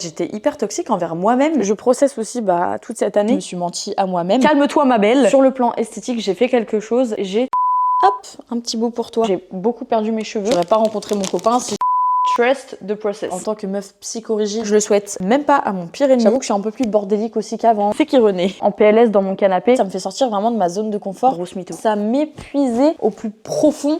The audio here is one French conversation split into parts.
J'étais hyper toxique envers moi-même. Je processe aussi toute cette année. Je me suis menti à moi-même. Calme-toi ma belle. Sur le plan esthétique, j'ai fait quelque chose. Hop, un petit bout pour toi. J'ai beaucoup perdu mes cheveux. J'aurais pas rencontré mon copain si trust the process. En tant que meuf psychorigide, je le souhaite même pas à mon pire ennemi. J'avoue que je suis un peu plus bordélique aussi qu'avant. C'est qui René en PLS dans mon canapé. Ça me fait sortir vraiment de ma zone de confort. Grosse mytho. Ça m'épuisait au plus profond.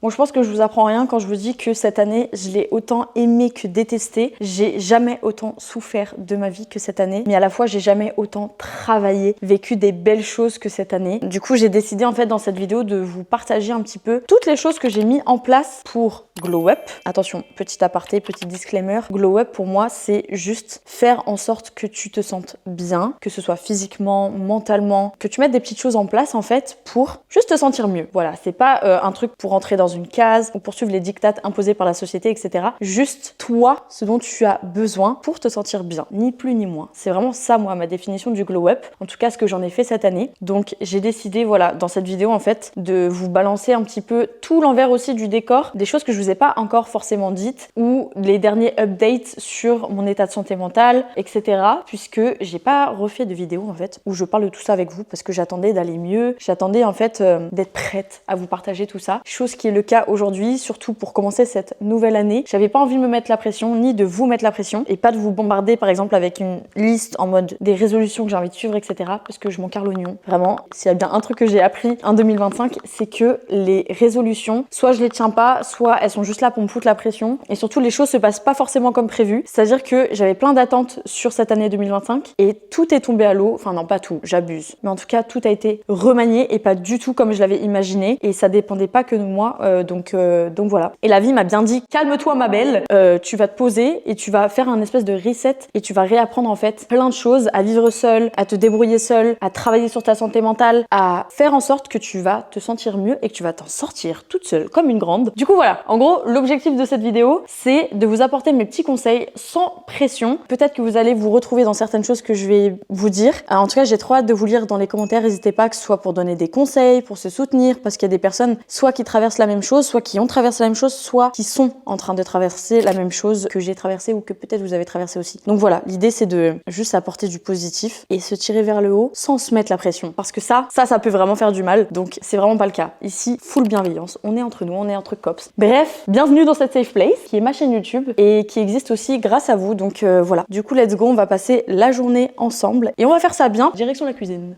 Bon, je pense que je vous apprends rien quand je vous dis que cette année, je l'ai autant aimé que détesté. J'ai jamais autant souffert de ma vie que cette année, mais à la fois, j'ai jamais autant travaillé, vécu des belles choses que cette année. Du coup, j'ai décidé en fait dans cette vidéo de vous partager un petit peu toutes les choses que j'ai mis en place pour Glow Up. Attention, petit aparté, petit disclaimer. Glow Up pour moi, c'est juste faire en sorte que tu te sentes bien, que ce soit physiquement, mentalement, que tu mettes des petites choses en place en fait pour juste te sentir mieux. Voilà, c'est pas un truc pour entrer dans une case ou poursuivre les dictates imposés par la société, etc. Juste toi, ce dont tu as besoin pour te sentir bien, ni plus ni moins. C'est vraiment ça, moi, ma définition du glow up. En tout cas, ce que j'en ai fait cette année. Donc, j'ai décidé, voilà, dans cette vidéo, en fait, de vous balancer un petit peu tout l'envers aussi du décor, des choses que je vous ai pas encore forcément dites, ou les derniers updates sur mon état de santé mentale, etc. Puisque j'ai pas refait de vidéo, en fait, où je parle de tout ça avec vous, parce que j'attendais d'aller mieux, j'attendais, en fait, d'être prête à vous partager tout ça. Chose qui est le cas aujourd'hui, surtout pour commencer cette nouvelle année. J'avais pas envie de me mettre la pression, ni de vous mettre la pression, et pas de vous bombarder par exemple avec une liste en mode des résolutions que j'ai envie de suivre, etc. Parce que je m'en carre l'oignon. Vraiment, s'il y a bien un truc que j'ai appris en 2025, c'est que les résolutions, soit je les tiens pas, soit elles sont juste là pour me foutre la pression. Et surtout, les choses se passent pas forcément comme prévu. C'est-à-dire que j'avais plein d'attentes sur cette année 2025 et tout est tombé à l'eau. Enfin non, pas tout, j'abuse. Mais en tout cas, tout a été remanié et pas du tout comme je l'avais imaginé. Et ça dépendait pas que de moi. Donc voilà. Et la vie m'a bien dit, calme-toi ma belle, tu vas te poser et tu vas faire un espèce de reset et tu vas réapprendre en fait plein de choses, à vivre seule, à te débrouiller seule, à travailler sur ta santé mentale, à faire en sorte que tu vas te sentir mieux et que tu vas t'en sortir toute seule comme une grande. Du coup voilà, en gros l'objectif de cette vidéo c'est de vous apporter mes petits conseils sans pression. Peut-être que vous allez vous retrouver dans certaines choses que je vais vous dire. En tout cas j'ai trop hâte de vous lire dans les commentaires, n'hésitez pas, que ce soit pour donner des conseils, pour se soutenir, parce qu'il y a des personnes soit qui traversent la même chose, soit qui ont traversé la même chose, soit qui sont en train de traverser la même chose que j'ai traversé ou que peut-être vous avez traversé aussi. Donc voilà, l'idée c'est de juste apporter du positif et se tirer vers le haut sans se mettre la pression. Parce que ça peut vraiment faire du mal. Donc c'est vraiment pas le cas. Ici, full bienveillance. On est entre nous, on est entre cops. Bref, bienvenue dans cette safe place qui est ma chaîne YouTube et qui existe aussi grâce à vous. Donc voilà. Du coup, let's go, on va passer la journée ensemble et on va faire ça bien. Direction la cuisine.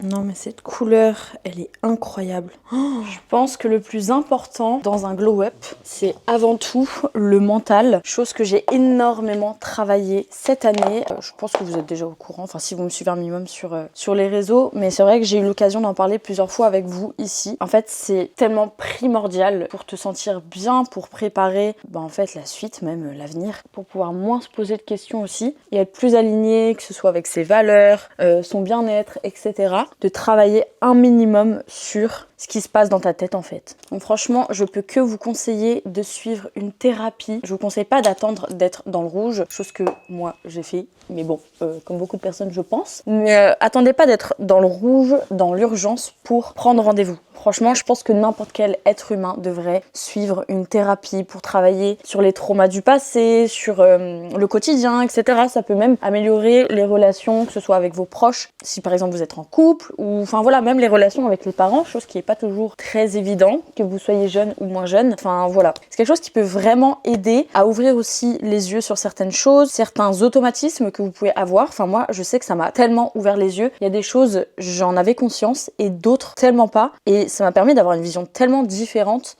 Non mais cette couleur, elle est incroyable. Je pense que le plus important dans un glow up, c'est avant tout le mental. Chose que j'ai énormément travaillé cette année. Je pense que vous êtes déjà au courant, enfin si vous me suivez un minimum sur les réseaux. Mais c'est vrai que j'ai eu l'occasion d'en parler plusieurs fois avec vous ici. En fait, c'est tellement primordial pour te sentir bien, pour préparer en fait la suite, même l'avenir. Pour pouvoir moins se poser de questions aussi. Et être plus aligné, que ce soit avec ses valeurs, son bien-être, etc. De travailler un minimum sur ce qui se passe dans ta tête en fait. Donc franchement, je peux que vous conseiller de suivre une thérapie. Je vous conseille pas d'attendre d'être dans le rouge, chose que moi j'ai fait, mais bon, comme beaucoup de personnes je pense. Mais attendez pas d'être dans le rouge, dans l'urgence pour prendre rendez-vous. Franchement, je pense que n'importe quel être humain devrait suivre une thérapie pour travailler sur les traumas du passé, sur le quotidien, etc. Ça peut même améliorer les relations, que ce soit avec vos proches, si par exemple vous êtes en couple, ou enfin voilà, même les relations avec les parents, chose qui est pas toujours très évident, que vous soyez jeune ou moins jeune. Enfin voilà, c'est quelque chose qui peut vraiment aider à ouvrir aussi les yeux sur certaines choses, certains automatismes que vous pouvez avoir. Enfin moi, je sais que ça m'a tellement ouvert les yeux. Il y a des choses, j'en avais conscience, et d'autres tellement pas. Et ça m'a permis d'avoir une vision tellement différente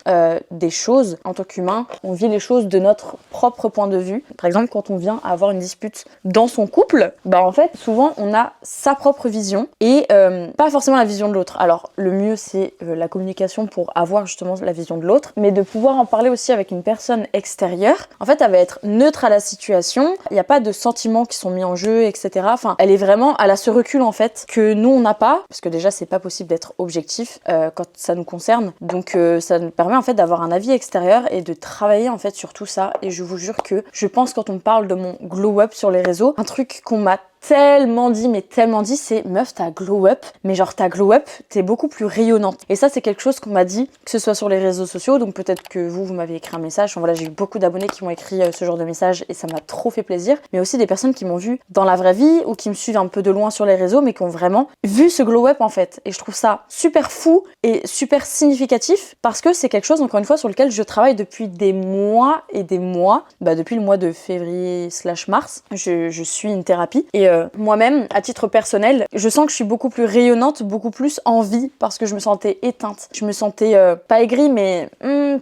des choses. En tant qu'humain, on vit les choses de notre propre point de vue. Par exemple, quand on vient avoir une dispute dans son couple, en fait, souvent, on a sa propre vision et pas forcément la vision de l'autre. Alors, le mieux, c'est la communication pour avoir justement la vision de l'autre, mais de pouvoir en parler aussi avec une personne extérieure. En fait, elle va être neutre à la situation. Il n'y a pas de sentiments qui sont mis en jeu, etc. Enfin, elle a ce recul, en fait, que nous, on n'a pas, parce que déjà, c'est pas possible d'être objectif quand ça nous concerne. Donc ça nous permet en fait d'avoir un avis extérieur et de travailler en fait sur tout ça. Et je vous jure que je pense, quand on me parle de mon glow up sur les réseaux, un truc qu'on m'a tellement dit, mais tellement dit, c'est meuf, t'as glow up, mais genre t'as glow up, t'es beaucoup plus rayonnante. Et ça, c'est quelque chose qu'on m'a dit, que ce soit sur les réseaux sociaux, donc peut-être que vous m'avez écrit un message. Enfin, voilà, j'ai eu beaucoup d'abonnés qui m'ont écrit ce genre de message et ça m'a trop fait plaisir. Mais aussi des personnes qui m'ont vu dans la vraie vie ou qui me suivent un peu de loin sur les réseaux, mais qui ont vraiment vu ce glow up en fait. Et je trouve ça super fou et super significatif parce que c'est quelque chose, encore une fois, sur lequel je travaille depuis des mois et des mois. Depuis le mois de février/mars, je suis une thérapie. Et moi-même, à titre personnel, je sens que je suis beaucoup plus rayonnante, beaucoup plus en vie parce que je me sentais éteinte. Je me sentais pas aigrie, mais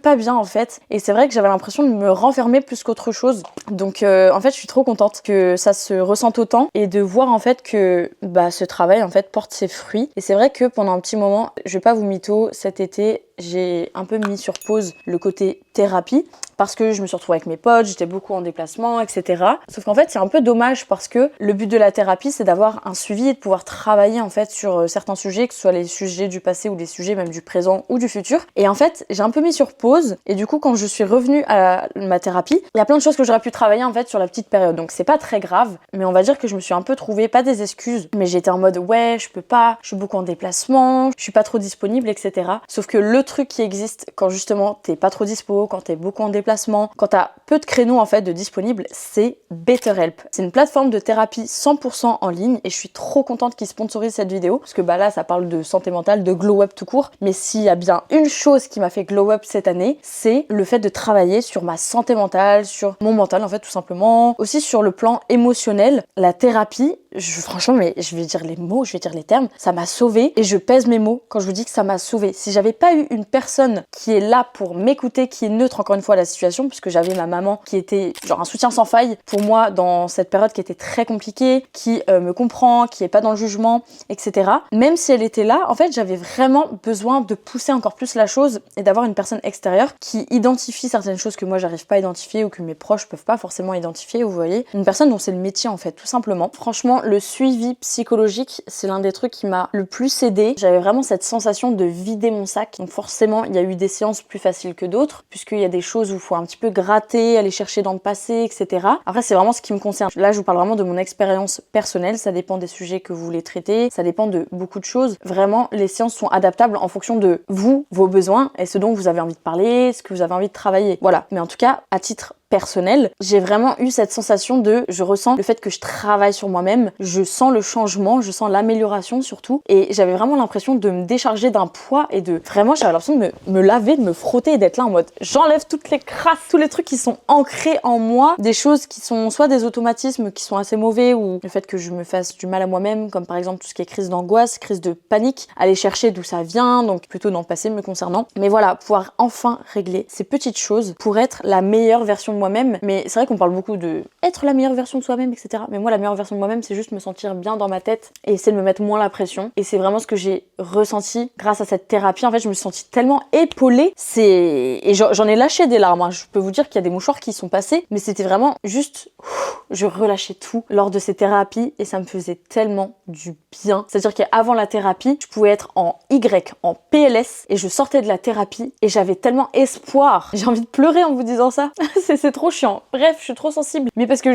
pas bien en fait. Et c'est vrai que j'avais l'impression de me renfermer plus qu'autre chose. Donc en fait, je suis trop contente que ça se ressente autant et de voir en fait que ce travail en fait porte ses fruits. Et c'est vrai que pendant un petit moment, je vais pas vous mytho, cet été, j'ai un peu mis sur pause le côté thérapie parce que je me suis retrouvée avec mes potes, j'étais beaucoup en déplacement, etc. Sauf qu'en fait, c'est un peu dommage parce que le but de la thérapie, c'est d'avoir un suivi et de pouvoir travailler en fait sur certains sujets, que ce soit les sujets du passé ou les sujets même du présent ou du futur. Et en fait, j'ai un peu mis sur pause et du coup, quand je suis revenue à ma thérapie, il y a plein de choses que j'aurais pu travailler en fait sur la petite période. Donc c'est pas très grave, mais on va dire que je me suis un peu trouvée, pas des excuses, mais j'étais en mode ouais, je peux pas, je suis beaucoup en déplacement, je suis pas trop disponible, etc. Sauf que le truc qui existe quand justement t'es pas trop dispo, quand t'es beaucoup en déplacement, quand t'as peu de créneaux en fait de disponibles, c'est BetterHelp. C'est une plateforme de thérapie 100% en ligne et je suis trop contente qu'ils sponsorisent cette vidéo parce que là ça parle de santé mentale, de glow up tout court, mais s'il y a bien une chose qui m'a fait glow up cette année, c'est le fait de travailler sur ma santé mentale, sur mon mental en fait tout simplement, aussi sur le plan émotionnel. La thérapie, franchement, mais je vais dire les mots, je vais dire les termes, ça m'a sauvée et je pèse mes mots quand je vous dis que ça m'a sauvée. Si j'avais pas eu une personne qui est là pour m'écouter, qui est neutre encore une fois à la situation, puisque j'avais ma maman qui était genre un soutien sans faille pour moi dans cette période qui était très compliquée, qui me comprend, qui est pas dans le jugement, etc. Même si elle était là, en fait, j'avais vraiment besoin de pousser encore plus la chose et d'avoir une personne extérieure qui identifie certaines choses que moi j'arrive pas à identifier ou que mes proches peuvent pas forcément identifier, vous voyez. Une personne dont c'est le métier en fait, tout simplement. Franchement, le suivi psychologique, c'est l'un des trucs qui m'a le plus aidé. J'avais vraiment cette sensation de vider mon sac. Donc forcément, il y a eu des séances plus faciles que d'autres, puisqu'il y a des choses où il faut un petit peu gratter, aller chercher dans le passé, etc. Après, c'est vraiment ce qui me concerne. Là, je vous parle vraiment de mon expérience personnelle. Ça dépend des sujets que vous voulez traiter. Ça dépend de beaucoup de choses. Vraiment, les séances sont adaptables en fonction de vous, vos besoins et ce dont vous avez envie de parler, ce que vous avez envie de travailler. Voilà. Mais en tout cas, à titre personnel, j'ai vraiment eu cette sensation de, je ressens le fait que je travaille sur moi-même, je sens le changement, je sens l'amélioration surtout, et j'avais vraiment l'impression de me décharger d'un poids et de, vraiment j'avais l'impression de me laver, de me frotter et d'être là en mode, j'enlève toutes les crasses, tous les trucs qui sont ancrés en moi, des choses qui sont soit des automatismes qui sont assez mauvais ou le fait que je me fasse du mal à moi-même, comme par exemple tout ce qui est crise d'angoisse, crise de panique, aller chercher d'où ça vient, donc plutôt dans le passé me concernant, mais voilà, pouvoir enfin régler ces petites choses pour être la meilleure version de moi-même. Mais c'est vrai qu'on parle beaucoup de être la meilleure version de soi-même, etc. Mais moi, la meilleure version de moi-même, c'est juste me sentir bien dans ma tête et essayer de me mettre moins la pression. Et c'est vraiment ce que j'ai ressenti grâce à cette thérapie. En fait, je me suis sentie tellement épaulée. Et j'en ai lâché des larmes, hein. Je peux vous dire qu'il y a des mouchoirs qui sont passés, mais c'était vraiment juste, je relâchais tout lors de ces thérapies et ça me faisait tellement du bien. C'est-à-dire qu'avant la thérapie, je pouvais être en Y, en PLS, et je sortais de la thérapie et j'avais tellement espoir. J'ai envie de pleurer en vous disant ça. c'est trop chiant. Bref, je suis trop sensible. Mais parce que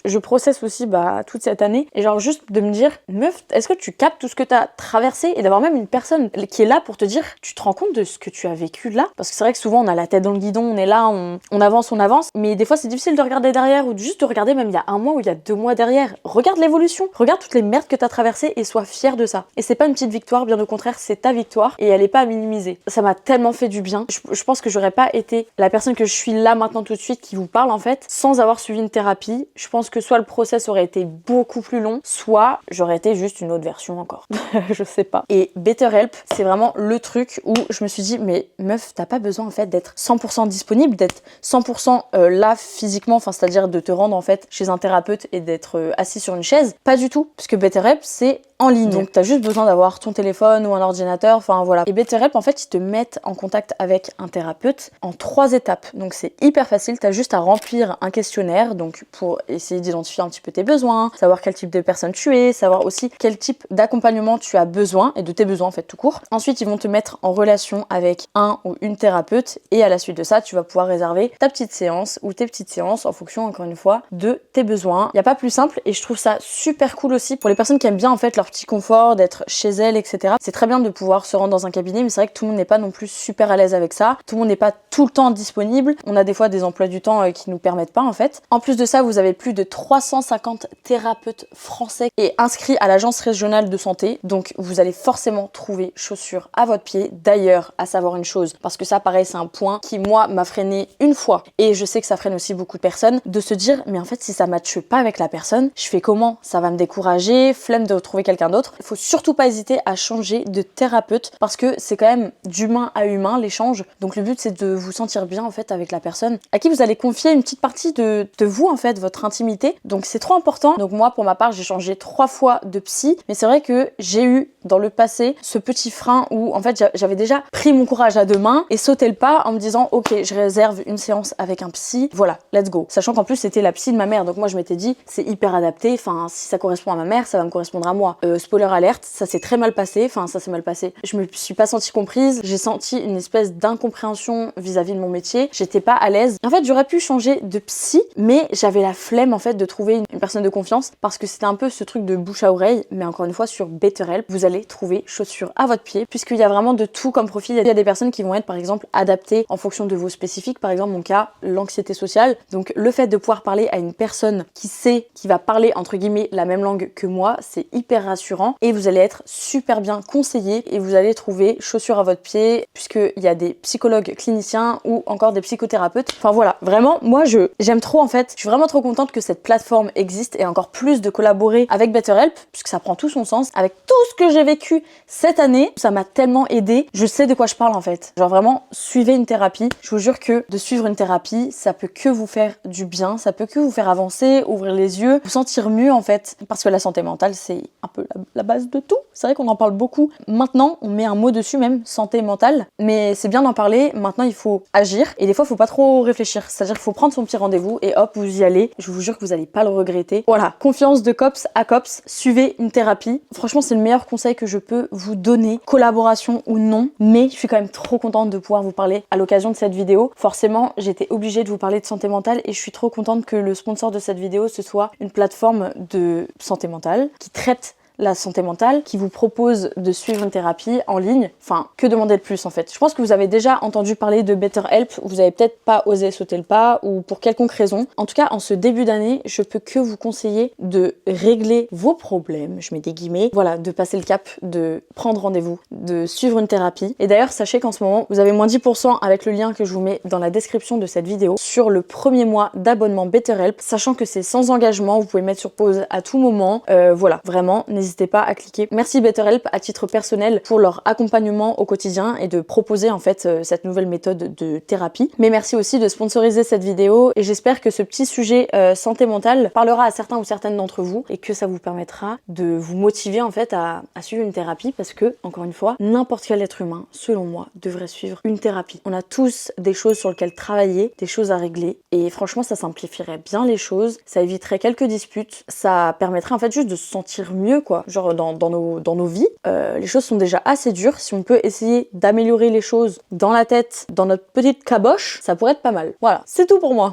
je processe aussi toute cette année. Et genre juste de me dire, meuf, est-ce que tu captes tout ce que t'as traversé? Et d'avoir même une personne qui est là pour te dire, tu te rends compte de ce que tu as vécu là? Parce que c'est vrai que souvent on a la tête dans le guidon, on est là, on avance. Mais des fois c'est difficile de regarder derrière ou juste de regarder même il y a un mois ou il y a 2 mois derrière. Regarde l'évolution. Regarde toutes les merdes que t'as traversées et sois fier de ça. Et c'est pas une petite victoire, bien au contraire, c'est ta victoire et elle est pas à minimiser. Ça m'a tellement fait du bien. Je pense que j'aurais pas été la personne que je suis là maintenant tout de suite qui vous parle en fait, sans avoir suivi une thérapie. Je pense que soit le process aurait été beaucoup plus long, soit j'aurais été juste une autre version encore. Je sais pas. Et BetterHelp, c'est vraiment le truc où je me suis dit, mais meuf, t'as pas besoin en fait d'être 100% disponible, d'être 100% là physiquement, enfin c'est-à-dire de te rendre en fait chez un thérapeute et d'être assis sur une chaise. Pas du tout, parce que BetterHelp, c'est en ligne. Donc t'as juste besoin d'avoir ton téléphone ou un ordinateur, enfin voilà. Et BetterHelp, en fait, ils te mettent en contact avec un thérapeute en 3 étapes. Donc c'est hyper facile, t'as juste à remplir un questionnaire, donc pour essayer d'identifier un petit peu tes besoins, savoir quel type de personne tu es, savoir aussi quel type d'accompagnement tu as besoin et de tes besoins en fait tout court. Ensuite, ils vont te mettre en relation avec un ou une thérapeute et à la suite de ça, tu vas pouvoir réserver ta petite séance ou tes petites séances en fonction, encore une fois, de tes besoins. Il n'y a pas plus simple et je trouve ça super cool aussi pour les personnes qui aiment bien en fait leur petit confort, d'être chez elles, etc. C'est très bien de pouvoir se rendre dans un cabinet, mais c'est vrai que tout le monde n'est pas non plus super à l'aise avec ça. Tout le monde n'est pas tout le temps disponible. On a des fois des emplois du temps qui nous permettent pas en fait. En plus de ça, vous avez plus de 350 thérapeutes français et inscrits à l'agence régionale de santé. Donc vous allez forcément trouver chaussures à votre pied. D'ailleurs, à savoir une chose, parce que ça pareil c'est un point qui moi m'a freiné une fois et je sais que ça freine aussi beaucoup de personnes, de se dire mais en fait si ça matche pas avec la personne, je fais comment? Ça va me décourager, flemme de retrouver quelqu'un d'autre. Il faut surtout pas hésiter à changer de thérapeute parce que c'est quand même d'humain à humain l'échange. Donc le but c'est de vous sentir bien en fait avec la personne à qui vous allez confier une petite partie de vous en fait, votre intimité. Donc c'est trop important. Donc moi pour ma part j'ai changé 3 fois de psy, mais c'est vrai que j'ai eu dans le passé ce petit frein où en fait j'avais déjà pris mon courage à deux mains et sauté le pas en me disant ok je réserve une séance avec un psy, voilà let's go. Sachant qu'en plus c'était la psy de ma mère, donc moi je m'étais dit c'est hyper adapté, enfin si ça correspond à ma mère ça va me correspondre à moi. Spoiler alerte, ça s'est très mal passé, enfin ça s'est mal passé. Je me suis pas sentie comprise, j'ai senti une espèce d'incompréhension vis-à-vis de mon métier, j'étais pas à l'aise. En fait j'aurais pu changer de psy, mais j'avais la flemme en fait de trouver une personne de confiance parce que c'était un peu ce truc de bouche à oreille, mais encore une fois sur BetterHelp, vous allez trouver chaussures à votre pied puisqu'il y a vraiment de tout comme profil. Il y a des personnes qui vont être par exemple adaptées en fonction de vos spécifiques, par exemple mon cas, l'anxiété sociale. Donc le fait de pouvoir parler à une personne qui sait, qui va parler entre guillemets la même langue que moi, c'est hyper rassurant et vous allez être super bien conseillé et vous allez trouver chaussures à votre pied puisqu'il y a des psychologues cliniciens ou encore des psychothérapeutes. Enfin voilà, vraiment moi j'aime trop en fait, je suis vraiment trop contente que cette plateforme existe et encore plus de collaborer avec BetterHelp puisque ça prend tout son sens. Avec tout ce que j'ai vécu cette année, ça m'a tellement aidé, je sais de quoi je parle en fait. Genre vraiment, suivez une thérapie. Je vous jure que de suivre une thérapie, ça peut que vous faire du bien, ça peut que vous faire avancer, ouvrir les yeux, vous sentir mieux en fait. Parce que la santé mentale, c'est un peu la base de tout. C'est vrai qu'on en parle beaucoup. Maintenant, on met un mot dessus même, santé mentale. Mais c'est bien d'en parler. Maintenant, il faut agir. Et des fois, il faut pas trop réfléchir. C'est-à-dire qu'il faut prendre son petit rendez-vous et hop, vous y allez. Je vous jure que vous allez pas le regretter. Voilà, confiance de cops à cops. Suivez une thérapie. Franchement, c'est le meilleur conseil que je peux vous donner. Collaboration ou non. Mais je suis quand même trop contente de pouvoir vous parler à l'occasion de cette vidéo. Forcément, j'étais obligée de vous parler de santé mentale et je suis trop contente que le sponsor de cette vidéo, ce soit une plateforme de santé mentale qui traite la santé mentale, qui vous propose de suivre une thérapie en ligne. Enfin, que demander de plus en fait? Je pense que vous avez déjà entendu parler de BetterHelp, vous avez peut-être pas osé sauter le pas ou pour quelconque raison. En tout cas, en ce début d'année, je peux que vous conseiller de régler vos problèmes, je mets des guillemets, voilà, de passer le cap, de prendre rendez-vous, de suivre une thérapie. Et d'ailleurs, sachez qu'en ce moment, vous avez moins 10% avec le lien que je vous mets dans la description de cette vidéo sur le premier mois d'abonnement BetterHelp, sachant que c'est sans engagement, vous pouvez mettre sur pause à tout moment. Voilà, vraiment, n'hésitez pas à cliquer. Merci BetterHelp à titre personnel pour leur accompagnement au quotidien et de proposer en fait cette nouvelle méthode de thérapie. Mais merci aussi de sponsoriser cette vidéo et j'espère que ce petit sujet santé mentale parlera à certains ou certaines d'entre vous et que ça vous permettra de vous motiver en fait à suivre une thérapie parce que, encore une fois, n'importe quel être humain, selon moi, devrait suivre une thérapie. On a tous des choses sur lesquelles travailler, des choses à régler et franchement ça simplifierait bien les choses, ça éviterait quelques disputes, ça permettrait en fait juste de se sentir mieux quoi. Genre dans nos vies, les choses sont déjà assez dures. Si on peut essayer d'améliorer les choses dans la tête, dans notre petite caboche, ça pourrait être pas mal. Voilà, c'est tout pour moi.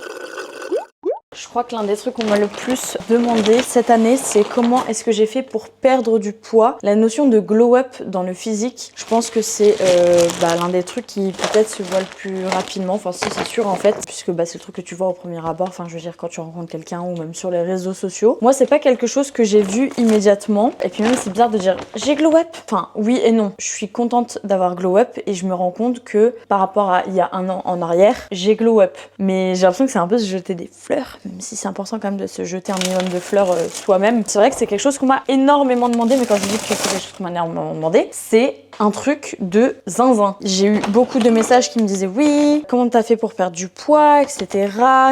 Je crois que l'un des trucs qu'on m'a le plus demandé cette année, c'est comment est-ce que j'ai fait pour perdre du poids. La notion de glow up dans le physique, je pense que c'est l'un des trucs qui peut-être se voit le plus rapidement. Enfin si c'est sûr en fait, puisque c'est le truc que tu vois au premier abord. Enfin je veux dire quand tu rencontres quelqu'un ou même sur les réseaux sociaux. Moi c'est pas quelque chose que j'ai vu immédiatement. Et puis même c'est bizarre de dire j'ai glow up. Enfin oui et non. Je suis contente d'avoir glow up et je me rends compte que par rapport à il y a un an en arrière, j'ai glow up. Mais j'ai l'impression que c'est un peu se jeter des fleurs. Même si c'est important quand même de se jeter un minimum de fleurs soi-même. C'est vrai que c'est quelque chose qu'on m'a énormément demandé, mais quand je dis que c'est quelque chose qu'on m'a énormément demandé, c'est un truc de zinzin. J'ai eu beaucoup de messages qui me disaient oui, comment t'as fait pour perdre du poids, etc.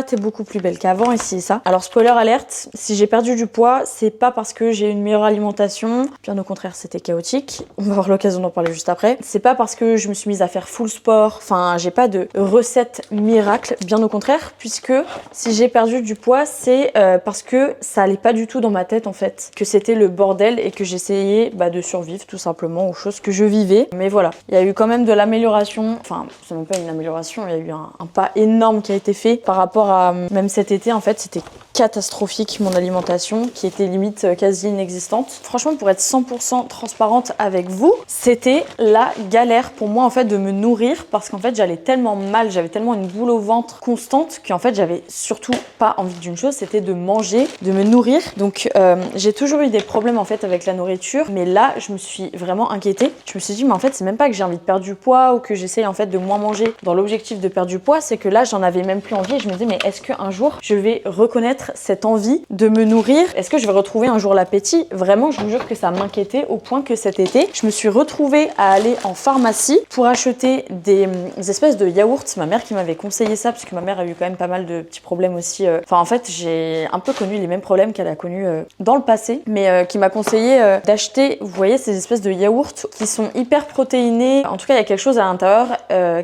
T'es beaucoup plus belle qu'avant, ici et ça. Alors spoiler alerte, si j'ai perdu du poids, c'est pas parce que j'ai une meilleure alimentation, bien au contraire c'était chaotique, on va avoir l'occasion d'en parler juste après. C'est pas parce que je me suis mise à faire full sport, enfin j'ai pas de recette miracle, bien au contraire, puisque si j'ai perdu du poids, c'est parce que ça allait pas du tout dans ma tête en fait, que c'était le bordel et que j'essayais de survivre tout simplement aux choses que je vivais. Mais voilà, il y a eu quand même de l'amélioration, enfin c'est même pas une amélioration, il y a eu un pas énorme qui a été fait par rapport à même cet été en fait, c'était catastrophique mon alimentation, qui était limite quasi inexistante. Franchement, pour être 100% transparente avec vous, c'était la galère pour moi en fait de me nourrir parce qu'en fait j'allais tellement mal, j'avais tellement une boule au ventre constante qu'en fait j'avais surtout pas envie d'une chose, c'était de manger, de me nourrir. Donc j'ai toujours eu des problèmes en fait avec la nourriture, mais là je me suis vraiment inquiétée. Je me suis dit mais en fait c'est même pas que j'ai envie de perdre du poids ou que j'essaye en fait de moins manger dans l'objectif de perdre du poids, c'est que là j'en avais même plus envie et je me disais mais est-ce qu'un jour je vais reconnaître cette envie de me nourrir? Est-ce que je vais retrouver un jour l'appétit? Vraiment je vous jure que ça m'inquiétait au point que cet été je me suis retrouvée à aller en pharmacie pour acheter des espèces de yaourts. C'est ma mère qui m'avait conseillé ça parce que ma mère a eu quand même pas mal de petits problèmes aussi. Enfin en fait j'ai un peu connu les mêmes problèmes qu'elle a connus dans le passé, mais qui m'a conseillé d'acheter, vous voyez, ces espèces de yaourts qui sont hyper protéinés. En tout cas il y a quelque chose à l'intérieur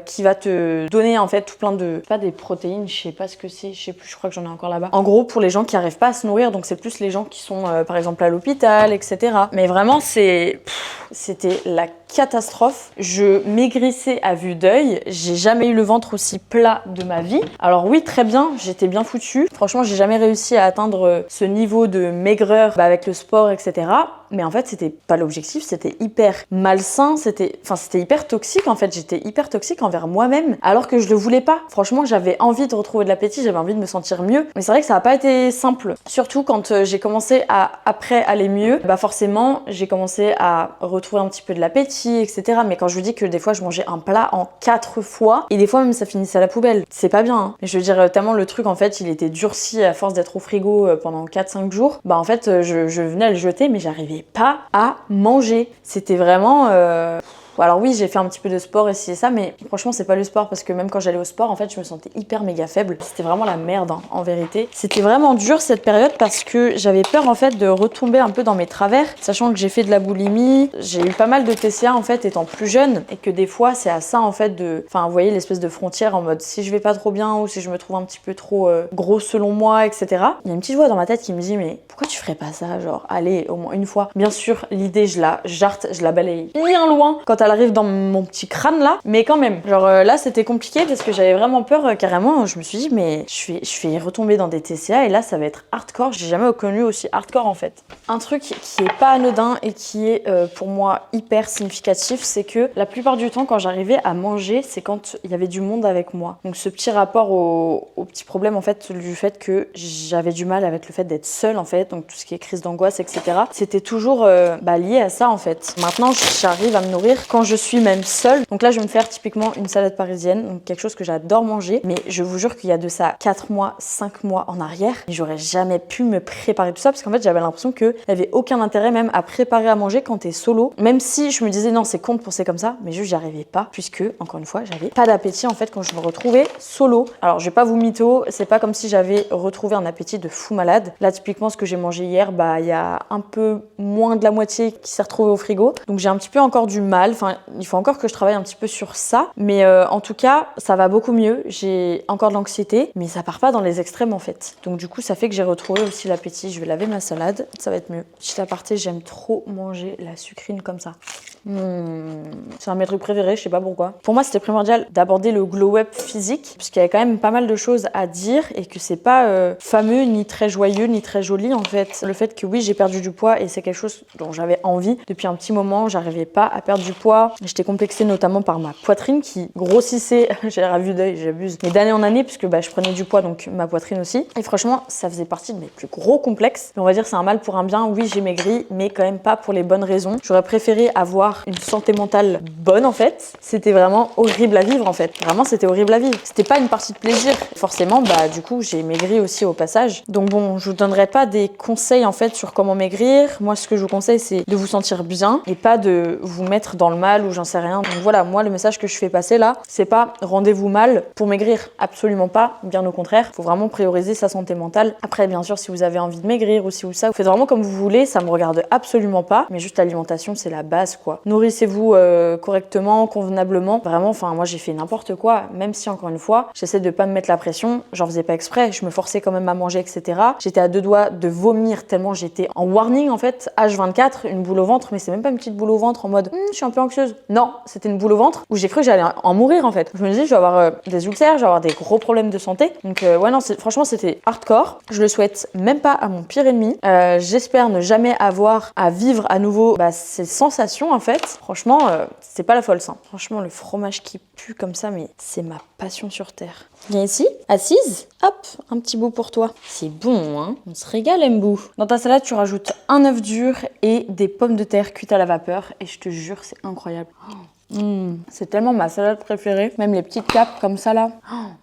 qui va te donner en fait tout plein de, pas des protéines, je sais pas ce que c'est, je sais plus, je crois que j'en ai encore là-bas. En gros pour les gens qui arrivent pas à se nourrir, donc c'est plus les gens qui sont par exemple à l'hôpital, etc. Mais vraiment c'était la catastrophe. Je maigrissais à vue d'œil. J'ai jamais eu le ventre aussi plat de ma vie. Alors oui, très bien, j'étais bien foutue. Franchement, j'ai jamais réussi à atteindre ce niveau de maigreur avec le sport, etc. Mais en fait, c'était pas l'objectif. C'était hyper malsain. C'était hyper toxique. En fait, j'étais hyper toxique envers moi-même, alors que je le voulais pas. Franchement, j'avais envie de retrouver de l'appétit. J'avais envie de me sentir mieux. Mais c'est vrai que ça a pas été simple. Surtout quand j'ai commencé à après aller mieux. Bah forcément, j'ai commencé à retrouver un petit peu de l'appétit, etc. Mais quand je vous dis que des fois je mangeais un plat en 4 fois et des fois même ça finissait à la poubelle, c'est pas bien hein. Mais je veux dire tellement le truc en fait il était durci à force d'être au frigo pendant 4-5 jours, bah en fait je venais à le jeter mais j'arrivais pas à manger. C'était vraiment alors oui, j'ai fait un petit peu de sport et ça, mais franchement, c'est pas le sport parce que même quand j'allais au sport, en fait, je me sentais hyper méga faible. C'était vraiment la merde, hein, en vérité. C'était vraiment dur cette période parce que j'avais peur en fait de retomber un peu dans mes travers, sachant que j'ai fait de la boulimie, j'ai eu pas mal de TCA en fait étant plus jeune et que des fois, c'est à ça en fait enfin, vous voyez l'espèce de frontière en mode si je vais pas trop bien ou si je me trouve un petit peu trop gros selon moi, etc. Il y a une petite voix dans ma tête qui me dit mais pourquoi tu ferais pas ça, genre allez au moins une fois. Bien sûr, l'idée je la jarte, je la balaye bien loin quand elle arrive dans mon petit crâne là, mais quand même genre là c'était compliqué parce que j'avais vraiment peur carrément. Je me suis dit mais je vais retomber dans des TCA et là ça va être hardcore. J'ai jamais connu aussi hardcore en fait. Un truc qui est pas anodin et qui est pour moi hyper significatif, c'est que la plupart du temps quand j'arrivais à manger, c'est quand il y avait du monde avec moi. Donc ce petit rapport au petit problème en fait du fait que j'avais du mal avec le fait d'être seule en fait, donc tout ce qui est crise d'angoisse, etc. C'était toujours lié à ça en fait. Maintenant j'arrive à me nourrir quand je suis même seule. Donc là je vais me faire typiquement une salade parisienne, donc quelque chose que j'adore manger, mais je vous jure qu'il y a de ça 4 mois, 5 mois en arrière, et j'aurais jamais pu me préparer tout ça parce qu'en fait j'avais l'impression qu'il n'y avait aucun intérêt même à préparer à manger quand t'es solo, même si je me disais non c'est con de penser comme ça, mais juste j'y arrivais pas puisque encore une fois j'avais pas d'appétit en fait quand je me retrouvais solo. Alors je vais pas vous mytho, c'est pas comme si j'avais retrouvé un appétit de fou malade. Là typiquement ce que j'ai mangé hier, bah il y a un peu moins de la moitié qui s'est retrouvé au frigo, donc j'ai un petit peu encore du mal, enfin il faut encore que je travaille un petit peu sur ça, mais en tout cas ça va beaucoup mieux. J'ai encore de l'anxiété mais ça part pas dans les extrêmes en fait, donc du coup ça fait que j'ai retrouvé aussi l'appétit. Je vais laver ma salade, ça va être mieux. Petit aparté, j'aime trop manger la sucrine comme ça. C'est un de mes trucs préférés, je sais pas pourquoi. Pour moi c'était primordial d'aborder le glow up physique puisqu'il y avait quand même pas mal de choses à dire et que c'est pas fameux ni très joyeux ni très joli en fait. Le fait que oui j'ai perdu du poids et c'est quelque chose dont j'avais envie depuis un petit moment, j'arrivais pas à perdre du poids. J'étais complexée notamment par ma poitrine qui grossissait, j'ai l'air à vue d'œil, j'abuse, mais d'année en année puisque je prenais du poids donc ma poitrine aussi. Et franchement ça faisait partie de mes plus gros complexes. Mais on va dire c'est un mal pour un bien, oui j'ai maigri mais quand même pas pour les bonnes raisons. J'aurais préféré avoir une santé mentale bonne en fait. C'était vraiment horrible à vivre en fait. Vraiment c'était horrible à vivre. C'était pas une partie de plaisir. Forcément du coup j'ai maigri aussi au passage. Donc bon je vous donnerai pas des conseils en fait sur comment maigrir. Moi ce que je vous conseille c'est de vous sentir bien et pas de vous mettre dans le mal ou j'en sais rien. Donc voilà, moi le message que je fais passer là c'est pas rendez-vous mal pour maigrir, absolument pas, bien au contraire. Faut vraiment prioriser sa santé mentale. Après bien sûr si vous avez envie de maigrir ou si vous ça, vous faites vraiment comme vous voulez, ça me regarde absolument pas, mais juste l'alimentation c'est la base quoi. Nourrissez-vous correctement, convenablement. Vraiment, enfin moi j'ai fait n'importe quoi, même si encore une fois, j'essaie de pas me mettre la pression, j'en faisais pas exprès, je me forçais quand même à manger, etc. J'étais à 2 doigts de vomir tellement j'étais en warning en fait, H24, une boule au ventre, mais c'est même pas une petite boule au ventre en mode je suis un peu anxieuse. Non, c'était une boule au ventre où j'ai cru que j'allais en mourir en fait. Je me disais je vais avoir des ulcères, je vais avoir des gros problèmes de santé. Donc ouais non, franchement c'était hardcore. Je le souhaite même pas à mon pire ennemi. J'espère ne jamais avoir à vivre à nouveau ces sensations en fait. Franchement, c'est pas la folle ça. Franchement, le fromage qui pue comme ça, mais c'est ma passion sur terre. Viens ici, assise, hop, un petit bout pour toi. C'est bon, hein? On se régale, Mbou. Dans ta salade, tu rajoutes un œuf dur et des pommes de terre cuites à la vapeur. Et je te jure, c'est incroyable. C'est tellement ma salade préférée. Même les petites capes comme ça là,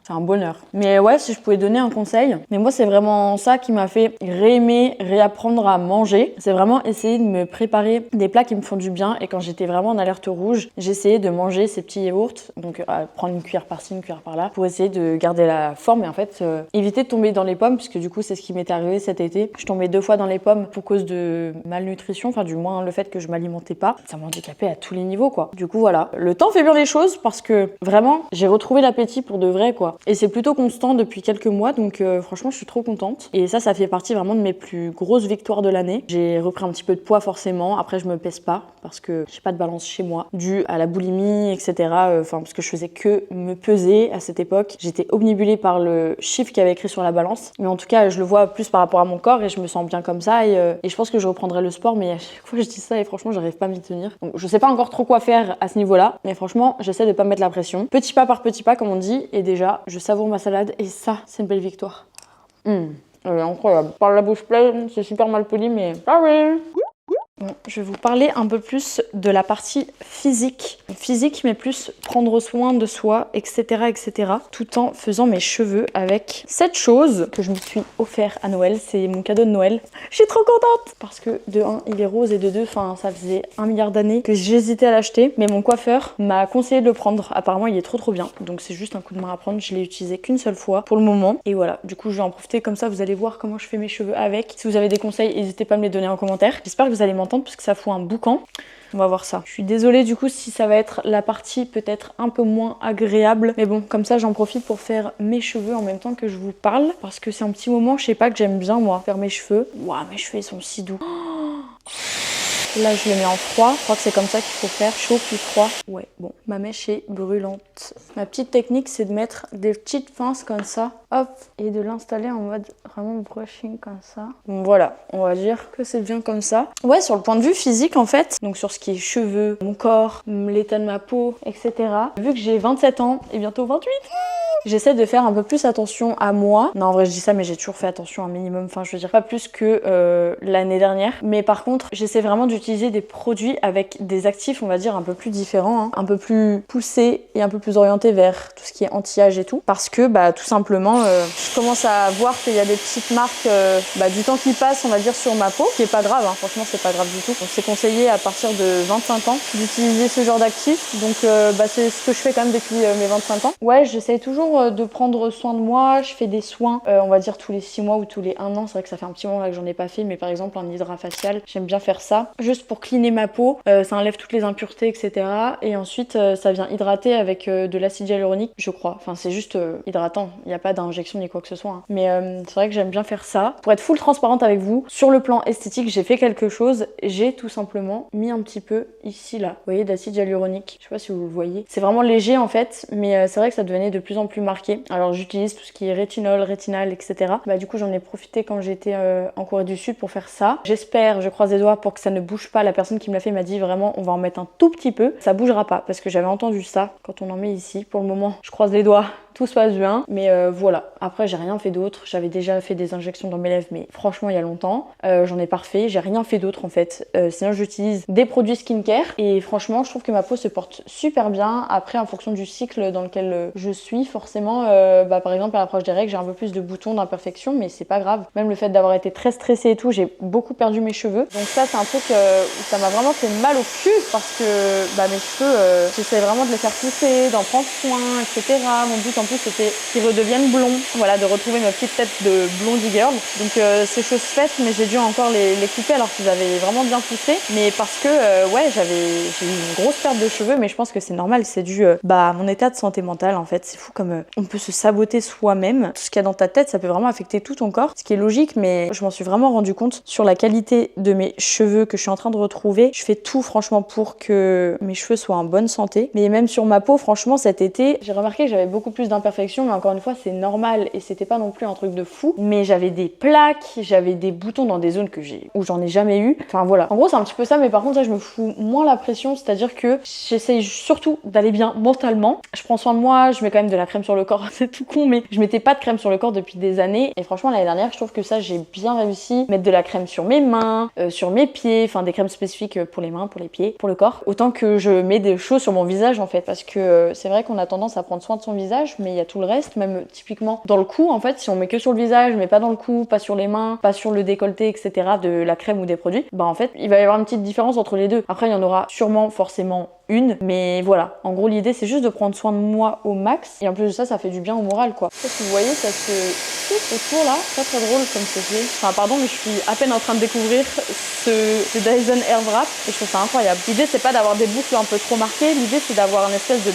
c'est un bonheur. Mais ouais, si je pouvais donner un conseil, mais moi c'est vraiment ça qui m'a fait réaimer, réapprendre à manger. C'est vraiment essayer de me préparer des plats qui me font du bien. Et quand j'étais vraiment en alerte rouge, j'essayais de manger ces petits yaourts. Donc prendre une cuillère par-ci, une cuillère par-là, pour essayer de garder la forme et en fait éviter de tomber dans les pommes, puisque du coup c'est ce qui m'est arrivé cet été. Je tombais 2 fois dans les pommes pour cause de malnutrition, enfin du moins le fait que je m'alimentais pas. Ça m'a handicapée à tous les niveaux quoi. Du coup voilà. Le temps fait bien les choses parce que vraiment j'ai retrouvé l'appétit pour de vrai quoi. Et c'est plutôt constant depuis quelques mois donc franchement je suis trop contente. Et ça fait partie vraiment de mes plus grosses victoires de l'année. J'ai repris un petit peu de poids forcément. Après je me pèse pas parce que j'ai pas de balance chez moi dû à la boulimie etc. Enfin parce que je faisais que me peser à cette époque. J'étais obnubilée par le chiffre qu'il y avait écrit sur la balance. Mais en tout cas je le vois plus par rapport à mon corps et je me sens bien comme ça et je pense que je reprendrai le sport mais à chaque fois je dis ça et franchement j'arrive pas à m'y tenir. Donc je sais pas encore trop quoi faire à ce niveau-là, mais franchement, j'essaie de pas me mettre la pression. Petit pas par petit pas, comme on dit, et déjà, je savoure ma salade, et ça, c'est une belle victoire. Elle est incroyable. Par la bouche pleine, c'est super mal poli, mais sorry. Bon, je vais vous parler un peu plus de la partie physique. Physique, mais plus prendre soin de soi, etc., etc. Tout en faisant mes cheveux avec cette chose que je me suis offert à Noël. C'est mon cadeau de Noël. Je suis trop contente parce que de 1, il est rose et de 2, enfin, ça faisait 1 milliard d'années que j'hésitais à l'acheter. Mais mon coiffeur m'a conseillé de le prendre. Apparemment, il est trop bien. Donc, c'est juste un coup de main à prendre. Je l'ai utilisé qu'une seule fois pour le moment. Et voilà, du coup, je vais en profiter. Comme ça, vous allez voir comment je fais mes cheveux avec. Si vous avez des conseils, n'hésitez pas à me les donner en commentaire. J'espère que vous allez m'entendre parce que ça fout un boucan. On va voir ça. Je suis désolée du coup si ça va être la partie peut-être un peu moins agréable. Mais bon, comme ça j'en profite pour faire mes cheveux en même temps que je vous parle. Parce que c'est un petit moment, je sais pas, que j'aime bien moi, faire mes cheveux. Waouh, mes cheveux ils sont si doux. Là je les mets en froid, je crois que c'est comme ça qu'il faut faire, chaud puis froid. Ouais, bon, ma mèche est brûlante. Ma petite technique c'est de mettre des petites pinces comme ça, hop, et de l'installer en mode vraiment brushing comme ça. Bon voilà, on va dire que c'est bien comme ça. Ouais, sur le point de vue physique en fait, donc sur ce qui est cheveux, mon corps, l'état de ma peau, etc. Vu que j'ai 27 ans et bientôt 28, j'essaie de faire un peu plus attention à moi. Non, en vrai, je dis ça, mais j'ai toujours fait attention un minimum. Enfin, je veux dire, pas plus que l'année dernière. Mais par contre, j'essaie vraiment d'utiliser des produits avec des actifs, on va dire, un peu plus différents, hein, un peu plus poussés et un peu plus orientés vers tout ce qui est anti-âge et tout. Parce que, bah, tout simplement, je commence à voir qu'il y a des petites marques du temps qui passe, on va dire, sur ma peau, qui est pas grave, hein. Franchement, c'est pas grave du tout. Donc, c'est conseillé à partir de 25 ans d'utiliser ce genre d'actifs. Donc, c'est ce que je fais quand même depuis mes 25 ans. Ouais, j'essaie toujours de prendre soin de moi. Je fais des soins, on va dire tous les 6 mois ou tous les 1 an. C'est vrai que ça fait un petit moment là que j'en ai pas fait, mais par exemple un hydrat facial, j'aime bien faire ça. Juste pour cleaner ma peau, ça enlève toutes les impuretés, etc. Et ensuite, ça vient hydrater avec de l'acide hyaluronique, je crois. Enfin, c'est juste hydratant. Il n'y a pas d'injection ni quoi que ce soit, hein. Mais c'est vrai que j'aime bien faire ça. Pour être full transparente avec vous, sur le plan esthétique, j'ai fait quelque chose. J'ai tout simplement mis un petit peu ici, là. Vous voyez, d'acide hyaluronique. Je sais pas si vous le voyez. C'est vraiment léger en fait, mais c'est vrai que ça devenait de plus en plus marqué. Alors j'utilise tout ce qui est rétinol, rétinal, etc. Bah du coup j'en ai profité quand j'étais en Corée du Sud pour faire ça. J'espère, je croise les doigts pour que ça ne bouge pas. La personne qui me l'a fait m'a dit vraiment on va en mettre un tout petit peu. Ça bougera pas parce que j'avais entendu ça quand on en met ici. Pour le moment, je croise les doigts. Tout se passe bien, mais voilà. Après, j'ai rien fait d'autre. J'avais déjà fait des injections dans mes lèvres, mais franchement, il y a longtemps. J'en ai pas refait. J'ai rien fait d'autre en fait. Sinon, j'utilise des produits skincare et franchement, je trouve que ma peau se porte super bien. Après, en fonction du cycle dans lequel je suis, forcément, par exemple, à l'approche des règles, j'ai un peu plus de boutons, d'imperfections, mais c'est pas grave. Même le fait d'avoir été très stressée et tout, j'ai beaucoup perdu mes cheveux. Donc ça, c'est un truc où ça m'a vraiment fait mal au cul parce que mes cheveux, j'essaie vraiment de les faire pousser, d'en prendre soin, etc. Mon but en tout c'était qu'ils redeviennent blonds. Voilà, de retrouver ma petite tête de blondie girl. Donc c'est chose faite, mais j'ai dû encore les couper alors qu'ils avaient vraiment bien poussé. Mais parce que ouais, j'ai eu une grosse perte de cheveux, mais je pense que c'est normal, c'est dû à mon état de santé mentale en fait. C'est fou comme on peut se saboter soi-même. Tout ce qu'il y a dans ta tête, ça peut vraiment affecter tout ton corps, ce qui est logique, mais je m'en suis vraiment rendu compte sur la qualité de mes cheveux que je suis en train de retrouver. Je fais tout franchement pour que mes cheveux soient en bonne santé, mais même sur ma peau, franchement cet été, j'ai remarqué que j'avais beaucoup plus d'imperfections, mais encore une fois c'est normal et c'était pas non plus un truc de fou, mais j'avais des plaques, j'avais des boutons dans des zones où j'en ai jamais eu. Enfin voilà, en gros c'est un petit peu ça, mais par contre ça je me fous moins la pression, c'est-à-dire que j'essaye surtout d'aller bien mentalement. Je prends soin de moi, je mets quand même de la crème sur le corps, c'est tout con, mais je mettais pas de crème sur le corps depuis des années et franchement l'année dernière je trouve que ça j'ai bien réussi. Mettre de la crème sur mes mains, sur mes pieds, enfin des crèmes spécifiques pour les mains, pour les pieds, pour le corps, autant que je mets des choses sur mon visage en fait, parce que c'est vrai qu'on a tendance à prendre soin de son visage, mais il y a tout le reste, même typiquement dans le cou en fait, si on met que sur le visage mais pas dans le cou, pas sur les mains, pas sur le décolleté, etc., de la crème ou des produits, bah en fait il va y avoir une petite différence entre les deux. Après il y en aura sûrement forcément une, mais voilà, en gros l'idée c'est juste de prendre soin de moi au max, et en plus de ça, ça fait du bien au moral quoi. Je sais pas si vous voyez, ça se souffle autour là, très très drôle comme c'est fait. Enfin pardon, mais je suis à peine en train de découvrir ce Dyson Airwrap et je trouve ça incroyable. L'idée c'est pas d'avoir des boucles un peu trop marquées, l'idée c'est d'avoir une espèce de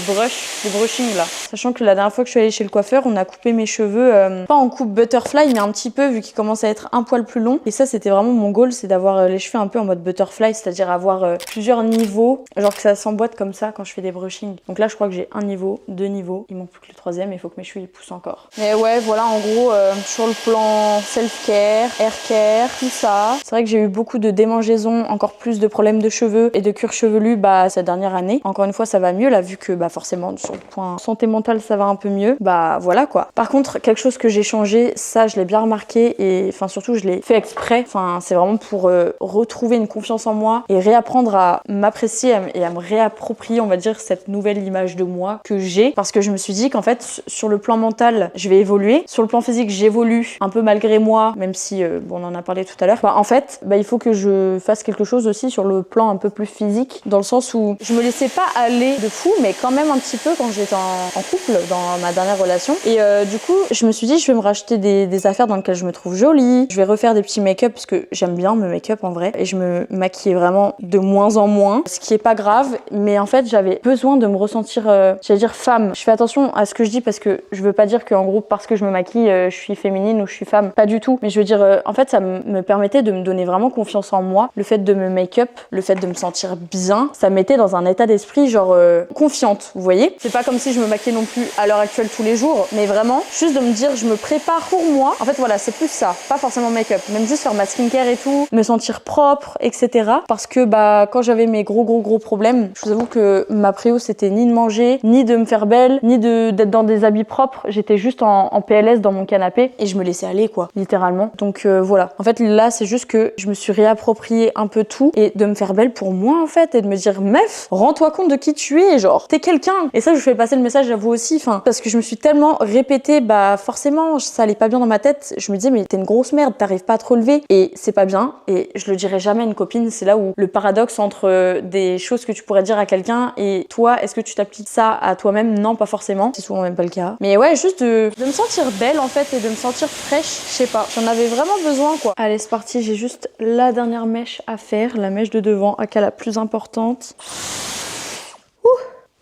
brushing là. Sachant que la dernière fois que je suis allée chez le coiffeur, on a coupé mes cheveux, pas en coupe butterfly, mais un petit peu vu qu'ils commencent à être un poil plus longs. Et ça c'était vraiment mon goal, c'est d'avoir les cheveux un peu en mode butterfly, c'est-à-dire avoir plusieurs niveaux, genre que ça s'emboîte comme ça quand je fais des brushings. Donc là je crois que j'ai un niveau, deux niveaux, il manque plus que le troisième, il faut que mes cheveux ils poussent encore. Mais ouais voilà en gros sur le plan self-care, hair care, tout ça. C'est vrai que j'ai eu beaucoup de démangeaisons, encore plus de problèmes de cheveux et de cuir chevelu cette dernière année. Encore une fois ça va mieux là vu que forcément sur le point santé mentale ça va un peu mieux. Voilà quoi. Par contre quelque chose que j'ai changé, ça je l'ai bien remarqué et enfin surtout je l'ai fait exprès. Enfin c'est vraiment pour retrouver une confiance en moi et réapprendre à m'apprécier et à me réapproprier on va dire cette nouvelle image de moi que j'ai, parce que je me suis dit qu'en fait sur le plan mental je vais évoluer, sur le plan physique j'évolue un peu malgré moi, même si on en a parlé tout à l'heure. En fait il faut que je fasse quelque chose aussi sur le plan un peu plus physique, dans le sens où je me laissais pas aller de fou, mais quand même un petit peu quand j'étais en couple dans ma dernière relation. Et du coup je me suis dit je vais me racheter des affaires dans lesquelles je me trouve jolie, je vais refaire des petits make-up parce que j'aime bien me make-up en vrai, et je me maquillais vraiment de moins en moins, ce qui est pas grave, mais en fait j'avais besoin de me ressentir j'allais dire femme. Je fais attention à ce que je dis parce que je veux pas dire qu'en gros parce que je me maquille je suis féminine ou je suis femme, pas du tout, mais je veux dire en fait ça me permettait de me donner vraiment confiance en moi. Le fait de me make-up, le fait de me sentir bien, ça me mettait dans un état d'esprit genre confiante, vous voyez. C'est pas comme si je me maquillais non plus à l'heure actuelle tous les jours, mais vraiment juste de me dire je me prépare pour moi. En fait voilà, c'est plus ça, pas forcément make-up, même juste faire ma skincare et tout, me sentir propre, etc. Parce que quand j'avais mes gros problèmes, je vous avoue que ma prio c'était ni de manger, ni de me faire belle, ni d'être dans des habits propres. J'étais juste en PLS dans mon canapé et je me laissais aller quoi, littéralement. Donc voilà, en fait là c'est juste que je me suis réapproprié un peu tout et de me faire belle pour moi en fait, et de me dire meuf, rends-toi compte de qui tu es, genre t'es quelqu'un. Et ça je fais passer le message à vous aussi, enfin parce que je me suis tellement répété, forcément ça allait pas bien dans ma tête. Je me disais mais t'es une grosse merde, t'arrives pas à te relever et c'est pas bien, et je le dirai jamais à une copine. C'est là où le paradoxe entre des choses que tu pourrais dire à quelqu'un et toi, est-ce que tu t'appliques ça à toi-même? Non, pas forcément, c'est souvent même pas le cas. Mais ouais, juste de me sentir belle en fait et de me sentir fraîche, je sais pas, j'en avais vraiment besoin quoi. Allez c'est parti, j'ai juste la dernière mèche à faire, la mèche de devant, aka la plus importante.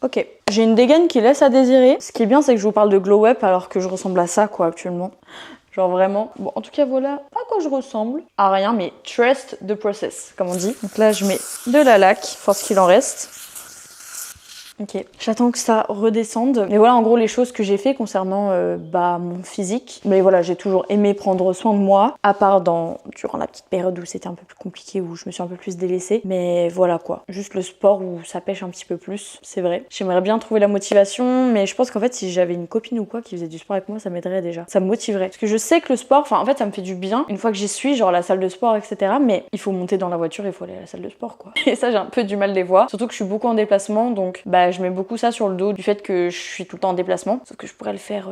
Ok, j'ai une dégaine qui laisse à désirer. Ce qui est bien c'est que je vous parle de glow up alors que je ressemble à ça quoi actuellement. Genre vraiment, bon en tout cas voilà à quoi je ressemble. À rien, mais trust the process comme on dit. Donc là je mets de la laque, enfin ce qu'il en reste. Ok, j'attends que ça redescende. Mais voilà en gros les choses que j'ai fait concernant mon physique. Mais voilà, j'ai toujours aimé prendre soin de moi, à part durant la petite période où c'était un peu plus compliqué, où je me suis un peu plus délaissée. Mais voilà quoi, juste le sport où ça pêche un petit peu plus, c'est vrai. J'aimerais bien trouver la motivation, mais je pense qu'en fait si j'avais une copine ou quoi qui faisait du sport avec moi, ça m'aiderait déjà. Ça me motiverait. Parce que je sais que le sport, en fait ça me fait du bien une fois que j'y suis, genre la salle de sport, etc. Mais il faut monter dans la voiture, il faut aller à la salle de sport quoi. Et ça j'ai un peu du mal des fois. Surtout que je suis beaucoup en déplacement, donc bah je mets beaucoup ça sur le dos du fait que je suis tout le temps en déplacement. Sauf que je pourrais le faire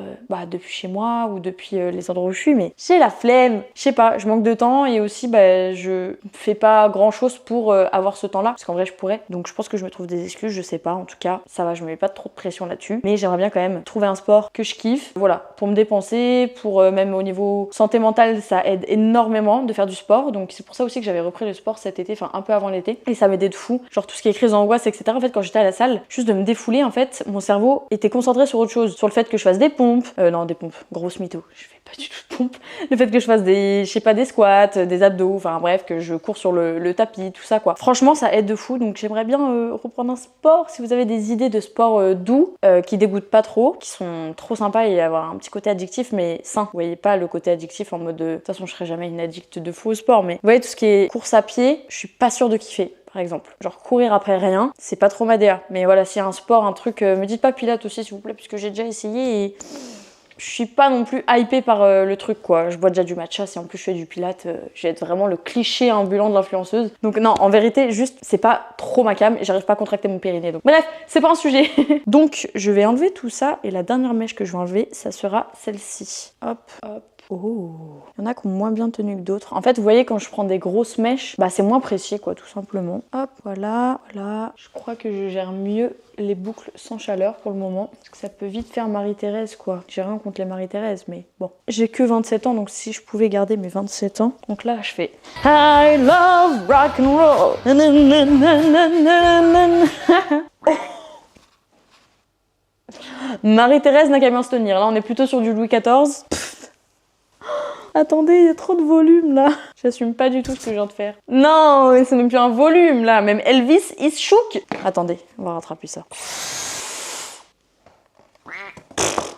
depuis chez moi ou depuis les endroits où je suis, mais j'ai la flemme. Je sais pas, je manque de temps et aussi je fais pas grand chose pour avoir ce temps-là. Parce qu'en vrai je pourrais. Donc je pense que je me trouve des excuses, je sais pas. En tout cas, ça va, je me mets pas trop de pression là-dessus. Mais j'aimerais bien quand même trouver un sport que je kiffe. Voilà, pour me dépenser, pour même au niveau santé mentale, ça aide énormément de faire du sport. Donc c'est pour ça aussi que j'avais repris le sport cet été, enfin un peu avant l'été. Et ça m'aidait de fou. Genre tout ce qui est crise d'angoisse, etc. En fait, quand j'étais à la salle, juste de me défouler, en fait, mon cerveau était concentré sur autre chose. Sur le fait que je fasse des pompes. Non, des pompes. Grosse mytho. Je fais pas du tout de pompes. Le fait que je fasse des squats, des abdos, enfin bref, que je cours sur le tapis, tout ça quoi. Franchement, ça aide de fou. Donc j'aimerais bien reprendre un sport. Si vous avez des idées de sports doux, qui dégoûtent pas trop, qui sont trop sympas et avoir un petit côté addictif, mais sain. Vous voyez pas le côté addictif en mode de toute façon, je serai jamais une addict de fou au sport, mais vous voyez tout ce qui est course à pied, je suis pas sûre de kiffer. Par exemple, genre courir après rien, c'est pas trop ma DA. Mais voilà, s'il y a un sport, un truc, me dites pas Pilates aussi s'il vous plaît, puisque j'ai déjà essayé et je suis pas non plus hypée par le truc quoi. Je bois déjà du matcha, si en plus je fais du Pilates, je vais être vraiment le cliché ambulant de l'influenceuse. Donc non, en vérité, juste c'est pas trop ma cam et j'arrive pas à contracter mon périnée. Donc bref, c'est pas un sujet. Donc je vais enlever tout ça et la dernière mèche que je vais enlever, ça sera celle-ci. Hop, hop. Oh, il y en a qui ont moins bien tenu que d'autres. En fait, vous voyez, quand je prends des grosses mèches, c'est moins précis, quoi, tout simplement. Hop, voilà, voilà. Je crois que je gère mieux les boucles sans chaleur pour le moment. Parce que ça peut vite faire Marie-Thérèse, quoi. J'ai rien contre les Marie-Thérèse, mais bon. J'ai que 27 ans, donc si je pouvais garder mes 27 ans. Donc là, je fais I love rock and roll. Marie-Thérèse n'a qu'à bien se tenir. Là, on est plutôt sur du Louis XIV. Attendez, il y a trop de volume là. J'assume pas du tout ce que je viens de faire. Non, mais c'est même plus un volume là. Même Elvis, il se chouk. Attendez, on va rattraper ça.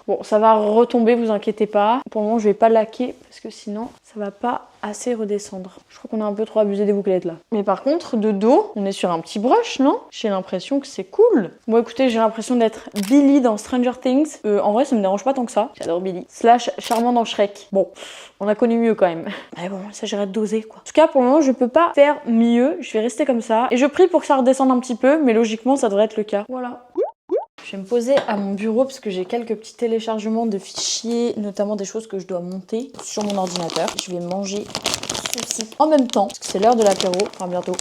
Bon, ça va retomber, vous inquiétez pas. Pour le moment, je vais pas laquer parce que sinon, ça va pas assez redescendre. Je crois qu'on a un peu trop abusé des bouclettes là. Mais par contre, de dos, on est sur un petit brush, non? J'ai l'impression que c'est cool. Bon, écoutez, j'ai l'impression d'être Billy dans Stranger Things. En vrai, ça me dérange pas tant que ça. J'adore Billy. Slash charmant dans Shrek. Bon, on a connu mieux quand même. Mais bon, il s'agirait de doser quoi. En tout cas, pour le moment, je peux pas faire mieux. Je vais rester comme ça. Et je prie pour que ça redescende un petit peu, mais logiquement, ça devrait être le cas. Voilà. Je vais me poser à mon bureau parce que j'ai quelques petits téléchargements de fichiers, notamment des choses que je dois monter sur mon ordinateur. Je vais manger ceci en même temps parce que c'est l'heure de l'apéro, enfin bientôt.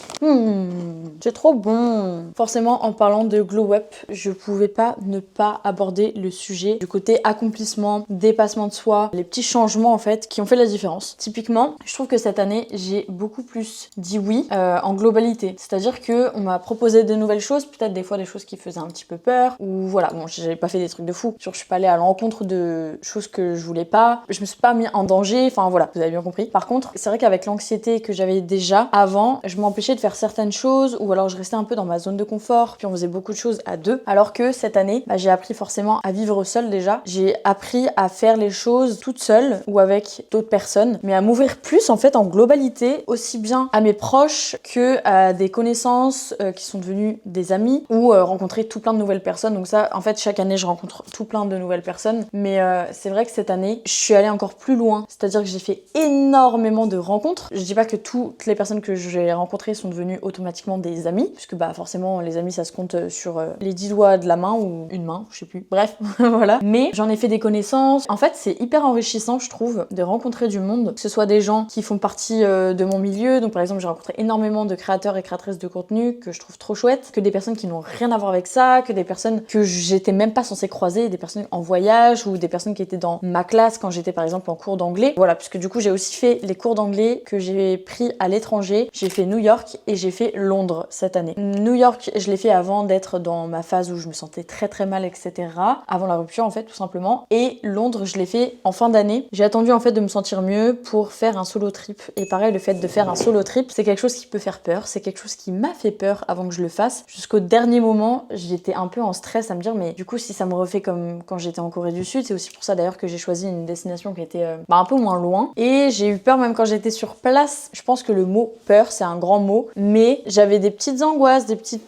C'est trop bon. Forcément, en parlant de Glow Up, je pouvais pas ne pas aborder le sujet du côté accomplissement, dépassement de soi, les petits changements en fait qui ont fait la différence. Typiquement, je trouve que cette année, j'ai beaucoup plus dit oui en globalité. C'est-à-dire que on m'a proposé de nouvelles choses, peut-être des fois des choses qui faisaient un petit peu peur, ou voilà, bon, j'avais pas fait des trucs de fou. Genre, je suis pas allée à l'encontre de choses que je voulais pas. Je me suis pas mis en danger, enfin voilà, vous avez bien compris. Par contre, c'est vrai qu'avec l'anxiété que j'avais déjà avant, je m'empêchais de faire certaines choses, ou alors je restais un peu dans ma zone de confort, puis on faisait beaucoup de choses à deux. Alors que cette année, j'ai appris forcément à vivre seule déjà. J'ai appris à faire les choses toute seule ou avec d'autres personnes, mais à m'ouvrir plus en fait en globalité, aussi bien à mes proches que à des connaissances qui sont devenues des amis, ou rencontrer tout plein de nouvelles personnes. Donc ça, en fait, chaque année, je rencontre tout plein de nouvelles personnes. Mais c'est vrai que cette année, je suis allée encore plus loin. C'est-à-dire que j'ai fait énormément de rencontres. Je dis pas que toutes les personnes que j'ai rencontrées sont devenues automatiquement des amis, puisque forcément, les amis, ça se compte sur les 10 doigts de la main ou une main, je sais plus. Bref, voilà. Mais j'en ai fait des connaissances. En fait, c'est hyper enrichissant, je trouve, de rencontrer du monde. Que ce soit des gens qui font partie de mon milieu. Donc, par exemple, j'ai rencontré énormément de créateurs et créatrices de contenu que je trouve trop chouettes. Que des personnes qui n'ont rien à voir avec ça, que des personnes que j'étais même pas censée croiser, des personnes en voyage ou des personnes qui étaient dans ma classe quand j'étais par exemple en cours d'anglais. Voilà, puisque du coup j'ai aussi fait les cours d'anglais que j'ai pris à l'étranger. J'ai fait New York et j'ai fait Londres cette année. New York, je l'ai fait avant d'être dans ma phase où je me sentais très très mal, etc. Avant la rupture en fait, tout simplement. Et Londres, je l'ai fait en fin d'année. J'ai attendu en fait de me sentir mieux pour faire un solo trip. Et pareil, le fait de faire un solo trip, c'est quelque chose qui peut faire peur. C'est quelque chose qui m'a fait peur avant que je le fasse. Jusqu'au dernier moment, j'étais un peu en stress à me dire mais du coup si ça me refait comme quand j'étais en Corée du Sud, c'est aussi pour ça d'ailleurs que j'ai choisi une destination qui était un peu moins loin. Et j'ai eu peur même quand j'étais sur place. Je pense que le mot peur c'est un grand mot, mais j'avais des petites angoisses, des petites...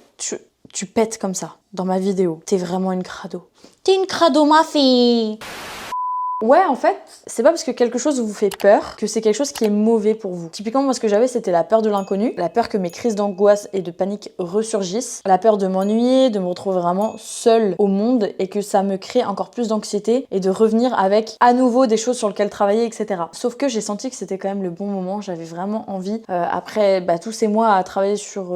Tu pètes comme ça dans ma vidéo. T'es vraiment une crado. T'es une crado ma fille. Ouais, en fait, c'est pas parce que quelque chose vous fait peur que c'est quelque chose qui est mauvais pour vous. Typiquement, moi, ce que j'avais, c'était la peur de l'inconnu, la peur que mes crises d'angoisse et de panique ressurgissent, la peur de m'ennuyer, de me retrouver vraiment seule au monde et que ça me crée encore plus d'anxiété et de revenir avec à nouveau des choses sur lesquelles travailler, etc. Sauf que j'ai senti que c'était quand même le bon moment. J'avais vraiment envie, après tous ces mois à travailler sur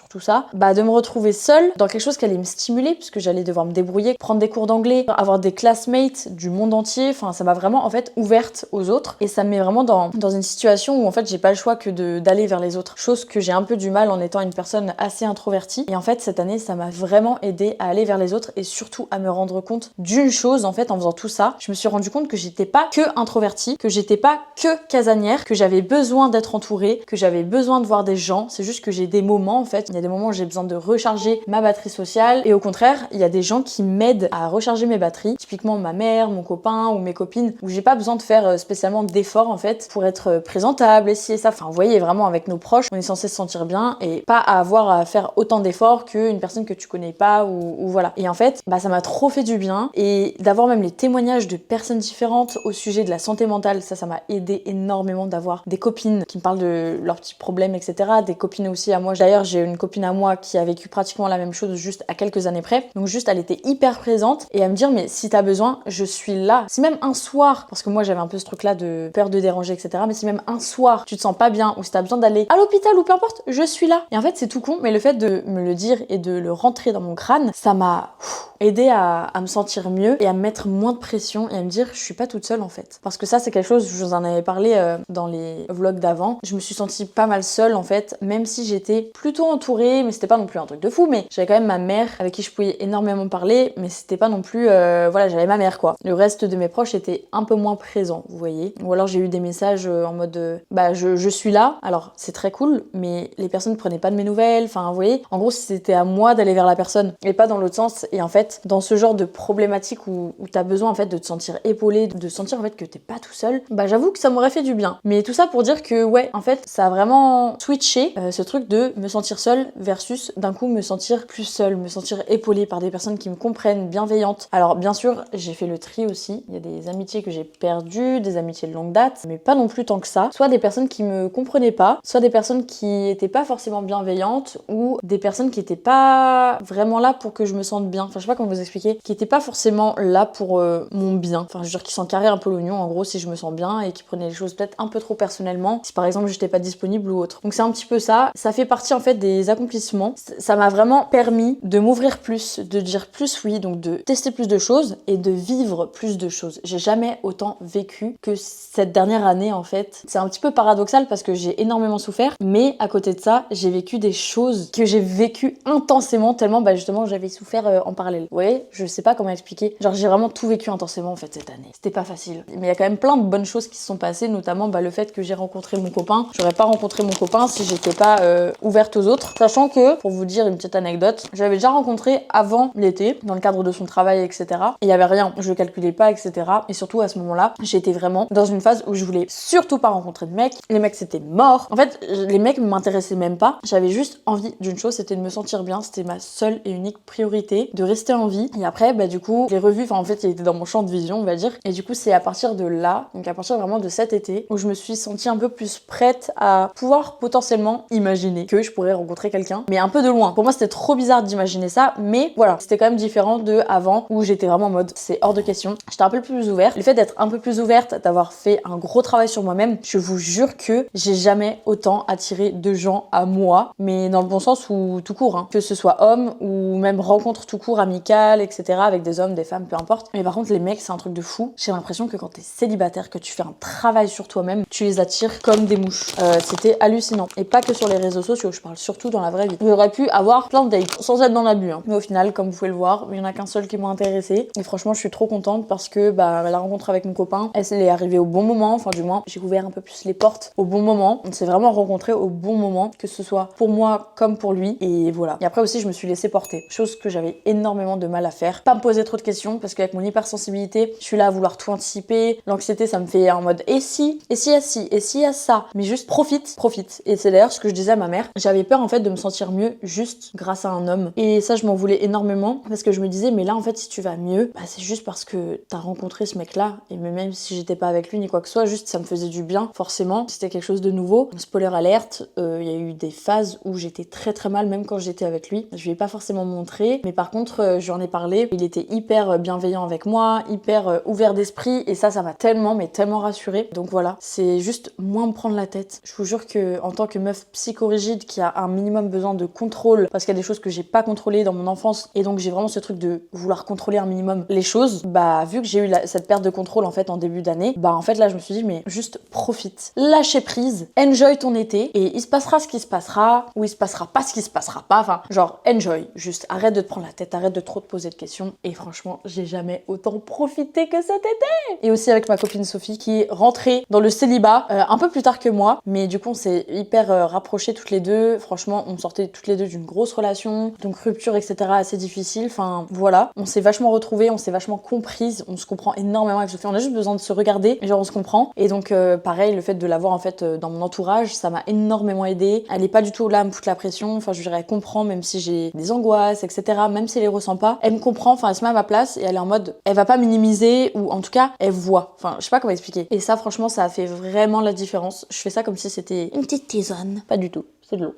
tout ça, de me retrouver seule dans quelque chose qui allait me stimuler puisque j'allais devoir me débrouiller, prendre des cours d'anglais, avoir des classmates du monde entier. Enfin, ça m'a vraiment en fait ouverte aux autres et ça me met vraiment dans une situation où en fait j'ai pas le choix que d'aller vers les autres. Chose que j'ai un peu du mal en étant une personne assez introvertie. Et en fait, cette année, ça m'a vraiment aidé à aller vers les autres et surtout à me rendre compte d'une chose. En fait, en faisant tout ça, je me suis rendu compte que j'étais pas que introvertie, que j'étais pas que casanière, que j'avais besoin d'être entourée, que j'avais besoin de voir des gens. C'est juste que j'ai des moments, en fait, il y a des moments où j'ai besoin de recharger ma batterie sociale et au contraire, il y a des gens qui m'aident à recharger mes batteries. Typiquement ma mère, mon copain ou mes copines, où j'ai pas besoin de faire spécialement d'efforts en fait pour être présentable et ci et ça. Enfin, vous voyez, vraiment avec nos proches, on est censé se sentir bien et pas avoir à faire autant d'efforts qu'une personne que tu connais pas ou voilà. Et en fait, ça m'a trop fait du bien et d'avoir même les témoignages de personnes différentes au sujet de la santé mentale, ça m'a aidé énormément d'avoir des copines qui me parlent de leurs petits problèmes, etc. Des copines aussi à moi. D'ailleurs, j'ai une copine à moi qui a vécu pratiquement la même chose juste à quelques années près. Donc juste, elle était hyper présente et à me dire, mais si t'as besoin, je suis là. Si même un soir, parce que moi j'avais un peu ce truc-là de peur de déranger, etc. Mais si même un soir, tu te sens pas bien ou si t'as besoin d'aller à l'hôpital ou peu importe, je suis là. Et en fait, c'est tout con, mais le fait de me le dire et de le rentrer dans mon crâne, ça m'a aidé à me sentir mieux et à me mettre moins de pression et à me dire, je suis pas toute seule en fait. Parce que ça, c'est quelque chose, je vous en avais parlé dans les vlogs d'avant. Je me suis sentie pas mal seule en fait, même si j'étais plutôt entourée, mais c'était pas non plus un truc de fou, mais j'avais quand même ma mère avec qui je pouvais énormément parler, mais c'était pas non plus, voilà, j'avais ma mère quoi. Le reste de mes proches était un peu moins présent, vous voyez. Ou alors j'ai eu des messages en mode, je suis là, alors c'est très cool, mais les personnes prenaient pas de mes nouvelles, enfin vous voyez. En gros, c'était à moi d'aller vers la personne et pas dans l'autre sens. Et en fait, dans ce genre de problématique où t'as besoin en fait de te sentir épaulé, de sentir en fait que t'es pas tout seul, j'avoue que ça m'aurait fait du bien. Mais tout ça pour dire que ouais, en fait, ça a vraiment switché ce truc de me sentir seule versus d'un coup me sentir plus seule, me sentir épaulée par des personnes qui me comprennent, bienveillantes. Alors bien sûr, j'ai fait le tri aussi. Il y a des amitiés que j'ai perdues, des amitiés de longue date, mais pas non plus tant que ça. Soit des personnes qui me comprenaient pas, soit des personnes qui étaient pas forcément bienveillantes ou des personnes qui étaient pas vraiment là pour que je me sente bien. Enfin, je sais pas comment vous expliquer, qui étaient pas forcément là pour mon bien. Enfin, je veux dire, qui s'en carraient un peu l'oignon en gros si je me sens bien et qui prenaient les choses peut-être un peu trop personnellement si par exemple j'étais pas disponible ou autre. Donc c'est un petit peu ça. Ça fait partie en fait des accomplissements. Ça m'a vraiment permis de m'ouvrir plus, de dire plus oui, donc de tester plus de choses et de vivre plus de choses. J'ai jamais autant vécu que cette dernière année en fait. C'est un petit peu paradoxal parce que j'ai énormément souffert, mais à côté de ça, j'ai vécu des choses que j'ai vécues intensément tellement justement j'avais souffert en parallèle. Vous voyez, je sais pas comment expliquer. Genre j'ai vraiment tout vécu intensément en fait cette année. C'était pas facile. Mais il y a quand même plein de bonnes choses qui se sont passées, notamment le fait que j'ai rencontré mon copain. J'aurais pas rencontré mon copain si j'étais pas ouverte aux autres. Sachant que, pour vous dire une petite anecdote, je l'avais déjà rencontré avant l'été, dans le cadre de son travail, etc. Et il y avait rien, je calculais pas, etc. Et surtout à ce moment-là, j'étais vraiment dans une phase où je voulais surtout pas rencontrer de mecs. Les mecs c'était mort. En fait, les mecs m'intéressaient même pas. J'avais juste envie d'une chose, c'était de me sentir bien. C'était ma seule et unique priorité, de rester en vie. Et après, du coup, je l'ai revu, en fait, il était dans mon champ de vision, on va dire. Et du coup, c'est à partir de là, donc à partir vraiment de cet été, où je me suis sentie un peu plus prête à pouvoir potentiellement imaginer que je pourrais rencontrer quelqu'un, mais un peu de loin. Pour moi, c'était trop bizarre d'imaginer ça, mais voilà, c'était quand même différent de avant, où j'étais vraiment en mode, c'est hors de question. J'étais un peu plus ouverte. Le fait d'être un peu plus ouverte, d'avoir fait un gros travail sur moi-même, je vous jure que j'ai jamais autant attiré de gens à moi, mais dans le bon sens ou tout court, que ce soit homme ou même rencontre tout court, amicale, etc., avec des hommes, des femmes, peu importe. Mais par contre, les mecs, c'est un truc de fou. J'ai l'impression que quand t'es célibataire, que tu fais un travail sur toi-même, tu les attires comme des mouches. C'était hallucinant. Et pas que sur les réseaux sociaux, je parle surtout dans la vraie vie. J'aurais pu avoir plein de dates sans être dans l'abus, mais au final, comme vous pouvez le voir, il y en a qu'un seul qui m'a intéressée. Et franchement, je suis trop contente parce que la rencontre avec mon copain, elle est arrivée au bon moment. Enfin, du moins, j'ai ouvert un peu plus les portes au bon moment. On s'est vraiment rencontrés au bon moment, que ce soit pour moi comme pour lui. Et voilà. Et après aussi, je me suis laissée porter. Chose que j'avais énormément de mal à faire. Pas me poser trop de questions parce qu'avec mon hypersensibilité, je suis là à vouloir tout anticiper. L'anxiété, ça me fait en mode et si y a ci, et si y a ça. Mais juste profite. Et c'est d'ailleurs ce que je disais à ma mère. J'avais peur en fait de me sentir mieux juste grâce à un homme. Et ça, je m'en voulais énormément parce que je me disais, mais là en fait, si tu vas mieux, c'est juste parce que t'as rencontré rencontrer ce mec-là, et même si j'étais pas avec lui ni quoi que ce soit, juste ça me faisait du bien, forcément. C'était quelque chose de nouveau. Spoiler alerte, il y a eu des phases où j'étais très très mal, même quand j'étais avec lui. Je lui ai pas forcément montré, mais par contre, je lui en ai parlé. Il était hyper bienveillant avec moi, hyper ouvert d'esprit, et ça m'a tellement, mais tellement rassurée. Donc voilà, c'est juste moins me prendre la tête. Je vous jure que en tant que meuf psychorigide qui a un minimum besoin de contrôle, parce qu'il y a des choses que j'ai pas contrôlées dans mon enfance, et donc j'ai vraiment ce truc de vouloir contrôler un minimum les choses, bah vu que j'ai eu cette perte de contrôle en fait en début d'année, bah en fait là je me suis dit mais juste profite, lâcher prise, enjoy ton été, et il se passera ce qui se passera, ou il se passera pas ce qui se passera pas, enfin genre enjoy, juste arrête de te prendre la tête, arrête de trop te poser de questions, et franchement j'ai jamais autant profité que cet été. Et aussi avec ma copine Sophie qui est rentrée dans le célibat un peu plus tard que moi, mais du coup on s'est hyper rapprochés toutes les deux. Franchement on sortait toutes les deux d'une grosse relation, donc rupture etc assez difficile, enfin voilà, on s'est vachement retrouvés, on s'est vachement comprises, on se comprend énormément avec Sophie, on a juste besoin de se regarder, mais genre on se comprend. Et donc pareil, le fait de l'avoir en fait dans mon entourage, ça m'a énormément aidée. Elle est pas du tout là à me foutre la pression, enfin je dirais elle comprend même si j'ai des angoisses etc, même si elle les ressent pas, elle me comprend, enfin elle se met à ma place et elle est en mode, elle va pas minimiser, ou en tout cas elle voit, enfin je sais pas comment expliquer. Et ça franchement ça a fait vraiment la différence. Je fais ça comme si c'était une petite tisane, pas du tout, c'est de l'eau.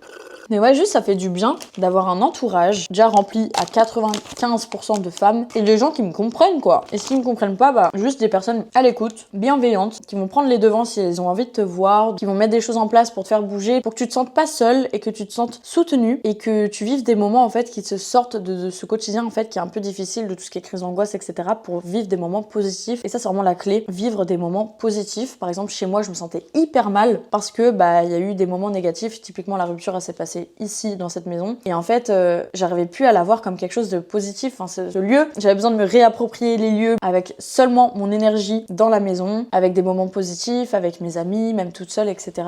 Mais ouais, juste ça fait du bien d'avoir un entourage déjà rempli à 95% de femmes et de gens qui me comprennent quoi. Et s'ils me comprennent pas, bah juste des personnes à l'écoute, bienveillantes, qui vont prendre les devants si elles ont envie de te voir, qui vont mettre des choses en place pour te faire bouger, pour que tu te sentes pas seule et que tu te sentes soutenue et que tu vives des moments en fait qui te sortent de ce quotidien en fait qui est un peu difficile, de tout ce qui est crise d'angoisse etc, pour vivre des moments positifs. Et ça c'est vraiment la clé, vivre des moments positifs. Par exemple chez moi je me sentais hyper mal parce que bah il y a eu des moments négatifs, typiquement la rupture elle s'est passée ici dans cette maison, et en fait j'arrivais plus à la voir comme quelque chose de positif. Enfin ce lieu, j'avais besoin de me réapproprier les lieux avec seulement mon énergie dans la maison, avec des moments positifs, avec mes amis, même toute seule etc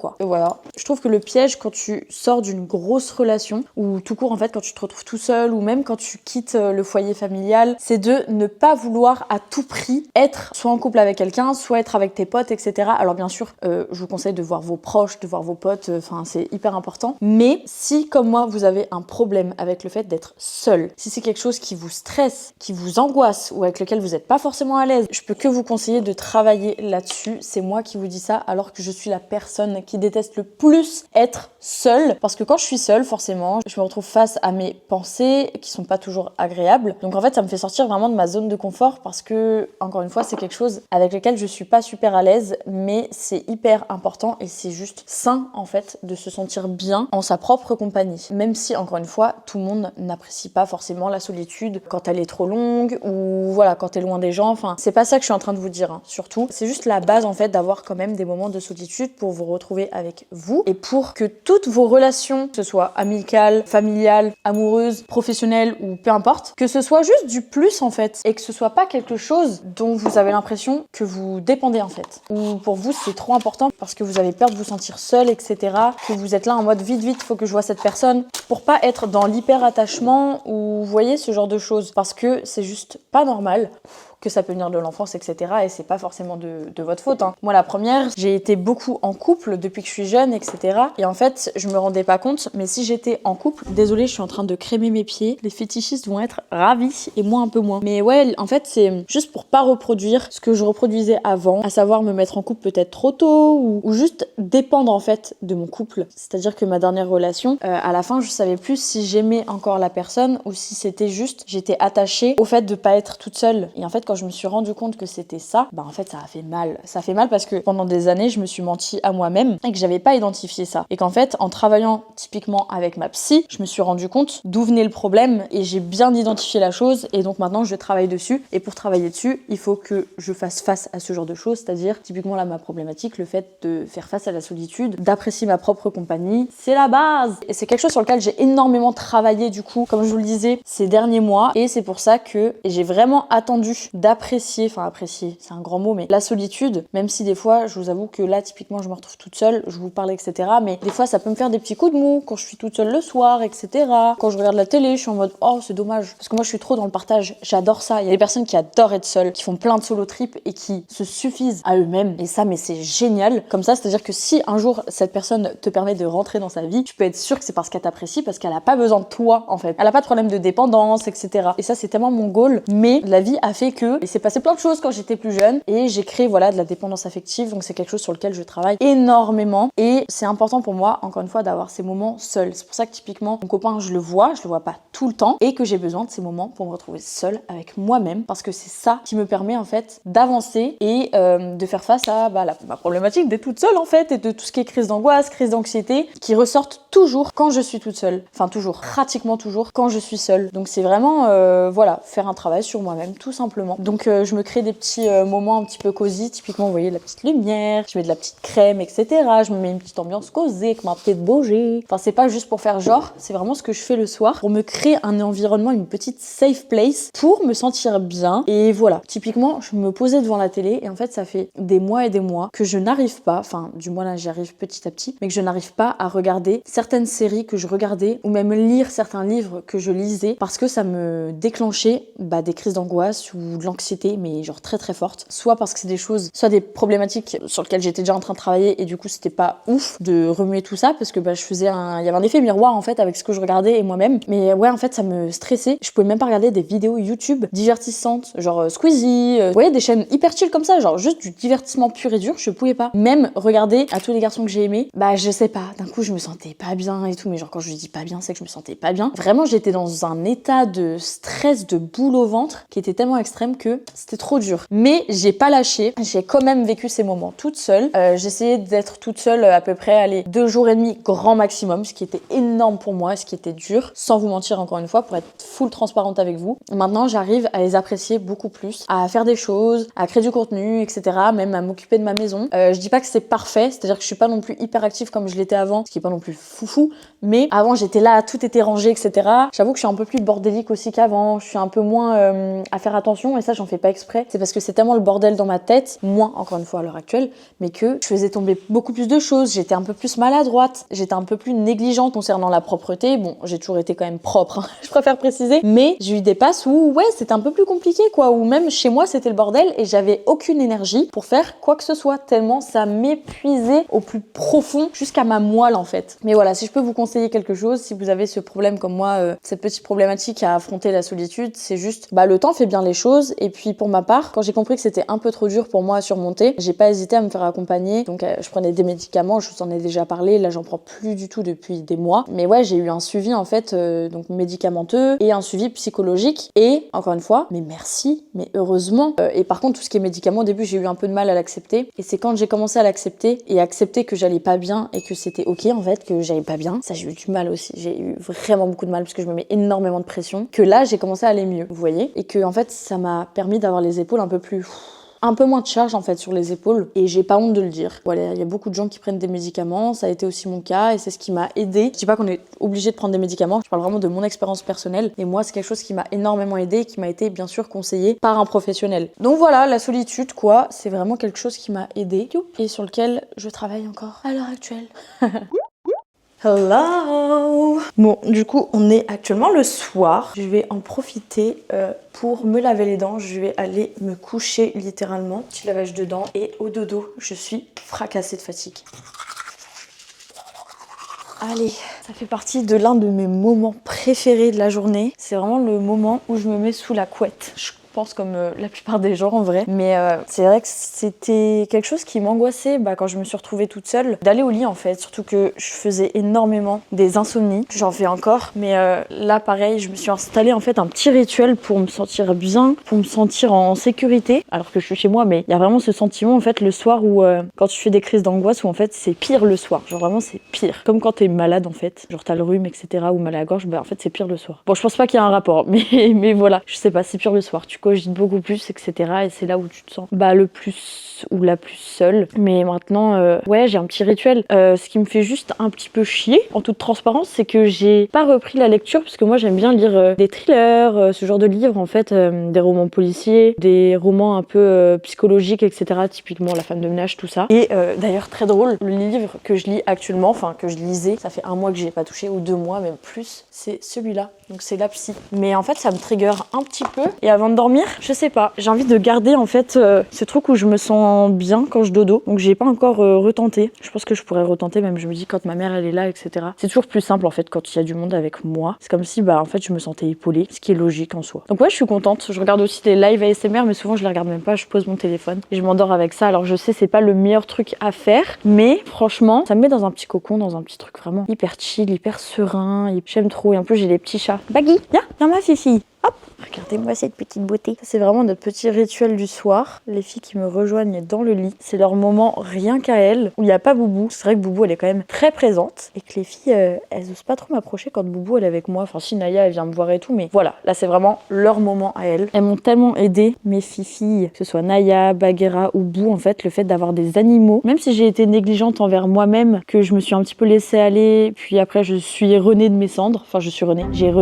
quoi. Et voilà, je trouve que le piège quand tu sors d'une grosse relation, ou tout court en fait quand tu te retrouves tout seul, ou même quand tu quittes le foyer familial, c'est de ne pas vouloir à tout prix être soit en couple avec quelqu'un, soit être avec tes potes etc. Alors bien sûr je vous conseille de voir vos proches, de voir vos potes, enfin c'est hyper important. Mais si, comme moi, vous avez un problème avec le fait d'être seul, si c'est quelque chose qui vous stresse, qui vous angoisse, ou avec lequel vous n'êtes pas forcément à l'aise, je peux que vous conseiller de travailler là-dessus. C'est moi qui vous dis ça, alors que je suis la personne qui déteste le plus être seule. Parce que quand je suis seule, forcément, je me retrouve face à mes pensées qui sont pas toujours agréables. Donc en fait, ça me fait sortir vraiment de ma zone de confort parce que, encore une fois, c'est quelque chose avec lequel je suis pas super à l'aise, mais c'est hyper important et c'est juste sain, en fait, de se sentir bien en sa propre compagnie. Même si, encore une fois, tout le monde n'apprécie pas forcément la solitude quand elle est trop longue ou voilà, quand t'es loin des gens. Enfin, c'est pas ça que je suis en train de vous dire, hein. Surtout, c'est juste la base en fait d'avoir quand même des moments de solitude pour vous retrouver avec vous et pour que toutes vos relations, que ce soit amicales, familiales, amoureuses, professionnelles ou peu importe, que ce soit juste du plus en fait et que ce soit pas quelque chose dont vous avez l'impression que vous dépendez en fait. Ou pour vous c'est trop important parce que vous avez peur de vous sentir seul, etc. Que vous êtes là en mode vite, faut que je vois cette personne pour pas être dans l'hyper attachement ou vous voyez ce genre de choses parce que c'est juste pas normal. Que ça peut venir de l'enfance, etc. Et c'est pas forcément de votre faute, hein. Moi, la première, j'ai été beaucoup en couple depuis que je suis jeune, etc. Et en fait, je me rendais pas compte, mais si j'étais en couple, désolée, je suis en train de crémer mes pieds, les fétichistes vont être ravis et moi un peu moins. Mais ouais, en fait, c'est juste pour pas reproduire ce que je reproduisais avant, à savoir me mettre en couple peut-être trop tôt ou juste dépendre en fait de mon couple. C'est-à-dire que ma dernière relation, à la fin, je savais plus si j'aimais encore la personne ou si c'était juste, j'étais attachée au fait de pas être toute seule. Et en fait, quand je me suis rendu compte que c'était ça, bah en fait ça a fait mal. Ça fait mal parce que pendant des années je me suis menti à moi-même et que j'avais pas identifié ça. Et qu'en fait en travaillant typiquement avec ma psy, je me suis rendu compte d'où venait le problème et j'ai bien identifié la chose et donc maintenant je travaille dessus. Et pour travailler dessus, il faut que je fasse face à ce genre de choses, c'est-à-dire typiquement là ma problématique, le fait de faire face à la solitude, d'apprécier ma propre compagnie, c'est la base. Et c'est quelque chose sur lequel j'ai énormément travaillé du coup, comme je vous le disais, ces derniers mois et c'est pour ça que j'ai vraiment attendu d'apprécier, enfin apprécier, c'est un grand mot, mais la solitude, même si des fois, je vous avoue que là, typiquement, je me retrouve toute seule, je vous parle, etc. Mais des fois, ça peut me faire des petits coups de mou quand je suis toute seule le soir, etc. Quand je regarde la télé, je suis en mode, oh, c'est dommage. Parce que moi, je suis trop dans le partage, j'adore ça. Il y a des personnes qui adorent être seules, qui font plein de solo trips et qui se suffisent à eux-mêmes. Et ça, mais c'est génial. Comme ça, c'est-à-dire que si un jour, cette personne te permet de rentrer dans sa vie, tu peux être sûr que c'est parce qu'elle t'apprécie, parce qu'elle a pas besoin de toi, en fait. Elle a pas de problème de dépendance, etc. Et ça, c'est tellement mon goal. Mais la vie a fait que que il s'est passé plein de choses quand j'étais plus jeune et j'ai créé voilà de la dépendance affective, donc c'est quelque chose sur lequel je travaille énormément et c'est important pour moi encore une fois d'avoir ces moments seuls. C'est pour ça que typiquement mon copain je le vois pas tout le temps et que j'ai besoin de ces moments pour me retrouver seule avec moi-même parce que c'est ça qui me permet en fait d'avancer et de faire face à ma problématique d'être toute seule en fait et de tout ce qui est crise d'angoisse, crise d'anxiété qui ressortent toujours quand je suis toute seule. Enfin toujours, pratiquement toujours quand je suis seule. Donc c'est vraiment voilà, faire un travail sur moi-même tout simplement. Donc je me crée des petits moments un petit peu cosy, typiquement vous voyez la petite lumière, je mets de la petite crème etc. Je me mets une petite ambiance cosy avec ma petite bougie. Enfin c'est pas juste pour faire genre, c'est vraiment ce que je fais le soir pour me créer un environnement, une petite safe place pour me sentir bien. Et voilà, typiquement je me posais devant la télé et en fait ça fait des mois et des mois que je n'arrive pas, enfin du moins là j'y arrive petit à petit, mais que je n'arrive pas à regarder certaines séries que je regardais ou même lire certains livres que je lisais parce que ça me déclenchait des crises d'angoisse ou de l'anxiété mais genre très très forte, soit parce que c'est des choses, soit des problématiques sur lesquelles j'étais déjà en train de travailler et du coup c'était pas ouf de remuer tout ça parce que je faisais il y avait un effet miroir en fait avec ce que je regardais et moi-même, mais ouais en fait ça me stressait, je pouvais même pas regarder des vidéos YouTube divertissantes genre Squeezie, vous voyez des chaînes hyper chill comme ça, genre juste du divertissement pur et dur, je pouvais pas. Même regarder à tous les garçons que j'ai aimés, je sais pas, d'un coup je me sentais pas bien et tout, mais genre quand je dis pas bien c'est que je me sentais pas bien. Vraiment j'étais dans un état de stress, de boule au ventre qui était tellement extrême que c'était trop dur. Mais j'ai pas lâché, j'ai quand même vécu ces moments toute seule. J'essayais d'être toute seule à peu près, allez, 2 jours et demi grand maximum, ce qui était énorme pour moi, ce qui était dur, sans vous mentir encore une fois, pour être full transparente avec vous. Maintenant j'arrive à les apprécier beaucoup plus, à faire des choses, à créer du contenu, etc. Même à m'occuper de ma maison. Je dis pas que c'est parfait, c'est-à-dire que je suis pas non plus hyper active comme je l'étais avant, ce qui est pas non plus foufou, mais avant j'étais là, tout était rangé, etc. J'avoue que je suis un peu plus bordélique aussi qu'avant, je suis un peu moins à faire attention et ça j'en fais pas exprès. C'est parce que c'est tellement le bordel dans ma tête, moins encore une fois à l'heure actuelle, mais que je faisais tomber beaucoup plus de choses, j'étais un peu plus maladroite, j'étais un peu plus négligente concernant la propreté. Bon, j'ai toujours été quand même propre, hein, je préfère préciser, mais j'ai eu des passes où ouais, c'était un peu plus compliqué quoi, où même chez moi c'était le bordel et j'avais aucune énergie pour faire quoi que ce soit, tellement ça m'épuisait au plus profond jusqu'à ma moelle en fait. Mais voilà, si je peux vous conseiller quelque chose, si vous avez ce problème comme moi, cette petite problématique à affronter la solitude, c'est juste le temps fait bien les choses. Et puis pour ma part, quand j'ai compris que c'était un peu trop dur pour moi à surmonter, j'ai pas hésité à me faire accompagner. Donc je prenais des médicaments, je vous en ai déjà parlé, là j'en prends plus du tout depuis des mois. Mais ouais, j'ai eu un suivi en fait donc médicamenteux et un suivi psychologique. Et encore une fois, mais merci, mais heureusement. Et par contre, tout ce qui est médicaments, au début j'ai eu un peu de mal à l'accepter. Et c'est quand j'ai commencé à l'accepter et accepter que j'allais pas bien et que c'était ok en fait, que j'allais pas bien, ça j'ai eu du mal aussi. J'ai eu vraiment beaucoup de mal parce que je me mets énormément de pression. Que là j'ai commencé à aller mieux, vous voyez. Et que en fait ça m'a permis d'avoir les épaules un peu moins de charge en fait sur les épaules et j'ai pas honte de le dire. Voilà, il y a beaucoup de gens qui prennent des médicaments, ça a été aussi mon cas et c'est ce qui m'a aidé. Je dis pas qu'on est obligé de prendre des médicaments, je parle vraiment de mon expérience personnelle et moi c'est quelque chose qui m'a énormément aidé et qui m'a été bien sûr conseillé par un professionnel. Donc voilà, la solitude quoi, c'est vraiment quelque chose qui m'a aidé et sur lequel je travaille encore à l'heure actuelle. Hello! Bon, du coup, on est actuellement le soir. Je vais en profiter pour me laver les dents. Je vais aller me coucher littéralement. Petit lavage de dents et au dodo. Je suis fracassée de fatigue. Allez, ça fait partie de l'un de mes moments préférés de la journée. C'est vraiment le moment où je me mets sous la couette. Je pense comme la plupart des gens en vrai, mais c'est vrai que c'était quelque chose qui m'angoissait quand je me suis retrouvée toute seule d'aller au lit en fait, surtout que je faisais énormément des insomnies, j'en fais encore, mais là pareil je me suis installée en fait un petit rituel pour me sentir bien, pour me sentir en sécurité, alors que je suis chez moi, mais il y a vraiment ce sentiment en fait le soir où quand tu fais des crises d'angoisse où en fait c'est pire le soir, genre vraiment c'est pire, comme quand t'es malade en fait, genre t'as le rhume etc ou mal à la gorge, en fait c'est pire le soir. Bon je pense pas qu'il y a un rapport, mais voilà, je sais pas, c'est pire le soir, tu cogites beaucoup plus, etc. Et c'est là où tu te sens le plus ou la plus seule. Mais maintenant, ouais, j'ai un petit rituel. Ce qui me fait juste un petit peu chier, en toute transparence, c'est que j'ai pas repris la lecture, parce que moi j'aime bien lire des thrillers, ce genre de livres en fait, des romans policiers, des romans un peu psychologiques, etc. Typiquement La femme de ménage, tout ça. Et d'ailleurs, très drôle, le livre que je lis actuellement, enfin que je lisais, ça fait 1 mois que j'ai pas touché, ou 2 mois, même plus, c'est celui-là. Donc c'est La Psy. Mais en fait, ça me trigger un petit peu. Et avant de dormir, m'endormir, je sais pas. J'ai envie de garder en fait ce truc où je me sens bien quand je dodo. Donc j'ai pas encore retenté. Je pense que je pourrais retenter, même je me dis quand ma mère elle est là, etc. C'est toujours plus simple en fait quand il y a du monde avec moi. C'est comme si bah en fait je me sentais épaulée, ce qui est logique en soi. Donc ouais, je suis contente. Je regarde aussi les lives ASMR, mais souvent je les regarde même pas. Je pose mon téléphone et je m'endors avec ça. Alors je sais c'est pas le meilleur truc à faire, mais franchement ça me met dans un petit cocon, dans un petit truc vraiment hyper chill, hyper serein. J'aime trop. Et en plus j'ai les petits chats. Baggy, viens ma fifi. Hop, regardez-moi cette petite beauté. Ça, c'est vraiment notre petit rituel du soir. Les filles qui me rejoignent dans le lit, c'est leur moment rien qu'à elles, où il n'y a pas Boubou. C'est vrai que Boubou, elle est quand même très présente et que les filles, elles osent pas trop m'approcher quand Boubou, elle est avec moi. Enfin, si Naya, elle vient me voir et tout, mais voilà, là, c'est vraiment leur moment à elles. Elles m'ont tellement aidé, mes filles, que ce soit Naya, Bagheera ou Bou, en fait, le fait d'avoir des animaux, même si j'ai été négligente envers moi-même, que je me suis un petit peu laissée aller, puis après, je suis renée de mes cendres. Enfin, je suis renée. J'ai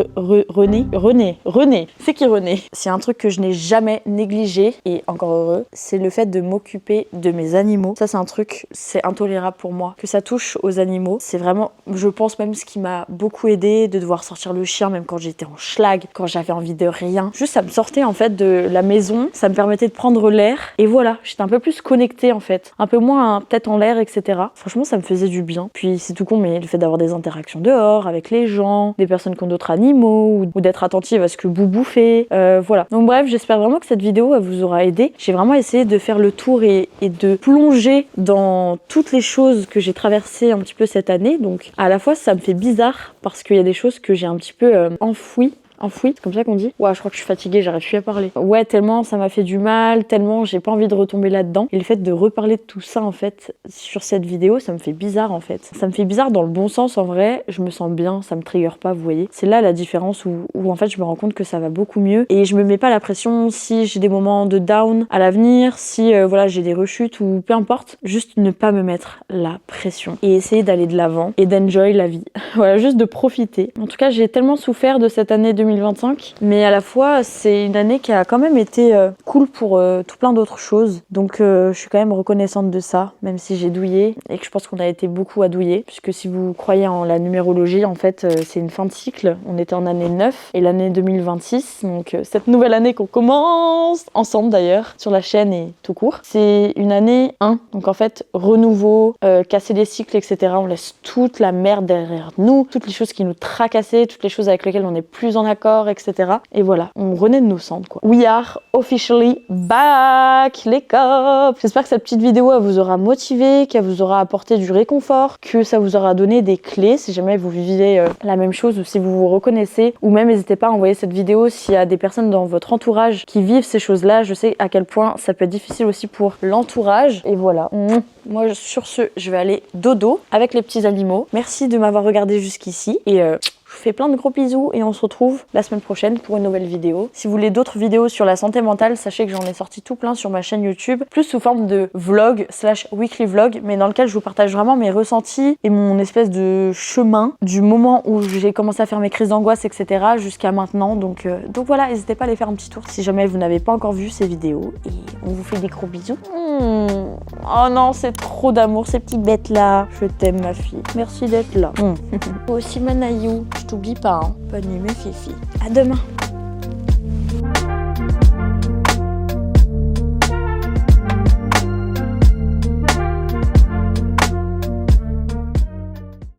René, c'est qui René? C'est un truc que je n'ai jamais négligé et encore heureux, c'est le fait de m'occuper de mes animaux. Ça c'est un truc, c'est intolérable pour moi. Que ça touche aux animaux, c'est vraiment, je pense même ce qui m'a beaucoup aidé, de devoir sortir le chien même quand j'étais en schlag, quand j'avais envie de rien. Juste ça me sortait en fait de la maison, ça me permettait de prendre l'air et voilà, j'étais un peu plus connectée en fait. Un peu moins tête en l'air, etc. Franchement ça me faisait du bien. Puis c'est tout con mais le fait d'avoir des interactions dehors avec les gens, des personnes qui ont d'autres animaux ou d'être attentive à ce que Boubou fait, voilà. Donc bref, j'espère vraiment que cette vidéo elle vous aura aidé. J'ai vraiment essayé de faire le tour et de plonger dans toutes les choses que j'ai traversées un petit peu cette année. Donc à la fois ça me fait bizarre parce qu'il y a des choses que j'ai un petit peu enfouies, c'est comme ça qu'on dit. Ouais, je crois que je suis fatiguée, j'arrive plus à parler. Ouais, tellement ça m'a fait du mal, tellement j'ai pas envie de retomber là-dedans. Et le fait de reparler de tout ça en fait sur cette vidéo, ça me fait bizarre en fait. Ça me fait bizarre dans le bon sens en vrai, je me sens bien, ça me trigger pas, vous voyez. C'est là la différence où en fait je me rends compte que ça va beaucoup mieux et je me mets pas la pression si j'ai des moments de down à l'avenir, si voilà j'ai des rechutes ou peu importe, juste ne pas me mettre la pression et essayer d'aller de l'avant et d'enjoy la vie. Voilà, juste de profiter. En tout cas, j'ai tellement souffert de cette année 2025, mais à la fois c'est une année qui a quand même été cool pour tout plein d'autres choses, donc je suis quand même reconnaissante de ça, même si j'ai douillé et que je pense qu'on a été beaucoup à douiller, puisque si vous croyez en la numérologie, en fait c'est une fin de cycle. On était en année 9 et l'année 2026, donc cette nouvelle année qu'on commence ensemble d'ailleurs sur la chaîne et tout court, c'est une année 1, donc en fait renouveau, casser les cycles, etc. On laisse toute la merde derrière nous, toutes les choses qui nous tracassaient, toutes les choses avec lesquelles on n'est plus en accord, etc. Et voilà, on renaît de nos cendres, quoi. We are officially back, les cops. J'espère que cette petite vidéo elle vous aura motivé, qu'elle vous aura apporté du réconfort, que ça vous aura donné des clés si jamais vous vivez la même chose ou si vous vous reconnaissez, ou même n'hésitez pas à envoyer cette vidéo s'il y a des personnes dans votre entourage qui vivent ces choses-là. Je sais à quel point ça peut être difficile aussi pour l'entourage. Et voilà. Moi, sur ce, je vais aller dodo avec les petits animaux. Merci de m'avoir regardé jusqu'ici et je vous fais plein de gros bisous et on se retrouve la semaine prochaine pour une nouvelle vidéo. Si vous voulez d'autres vidéos sur la santé mentale, sachez que j'en ai sorti tout plein sur ma chaîne YouTube, plus sous forme de vlog / weekly vlog, mais dans lequel je vous partage vraiment mes ressentis et mon espèce de chemin du moment où j'ai commencé à faire mes crises d'angoisse, etc. jusqu'à maintenant. Donc voilà, n'hésitez pas à aller faire un petit tour si jamais vous n'avez pas encore vu ces vidéos. Et on vous fait des gros bisous. Oh non, c'est trop d'amour, ces petites bêtes là. Je t'aime ma fille. Merci d'être là. Toi aussi Manayou. Je t'oublie pas, hein. Bonne nuit mes filles. À demain.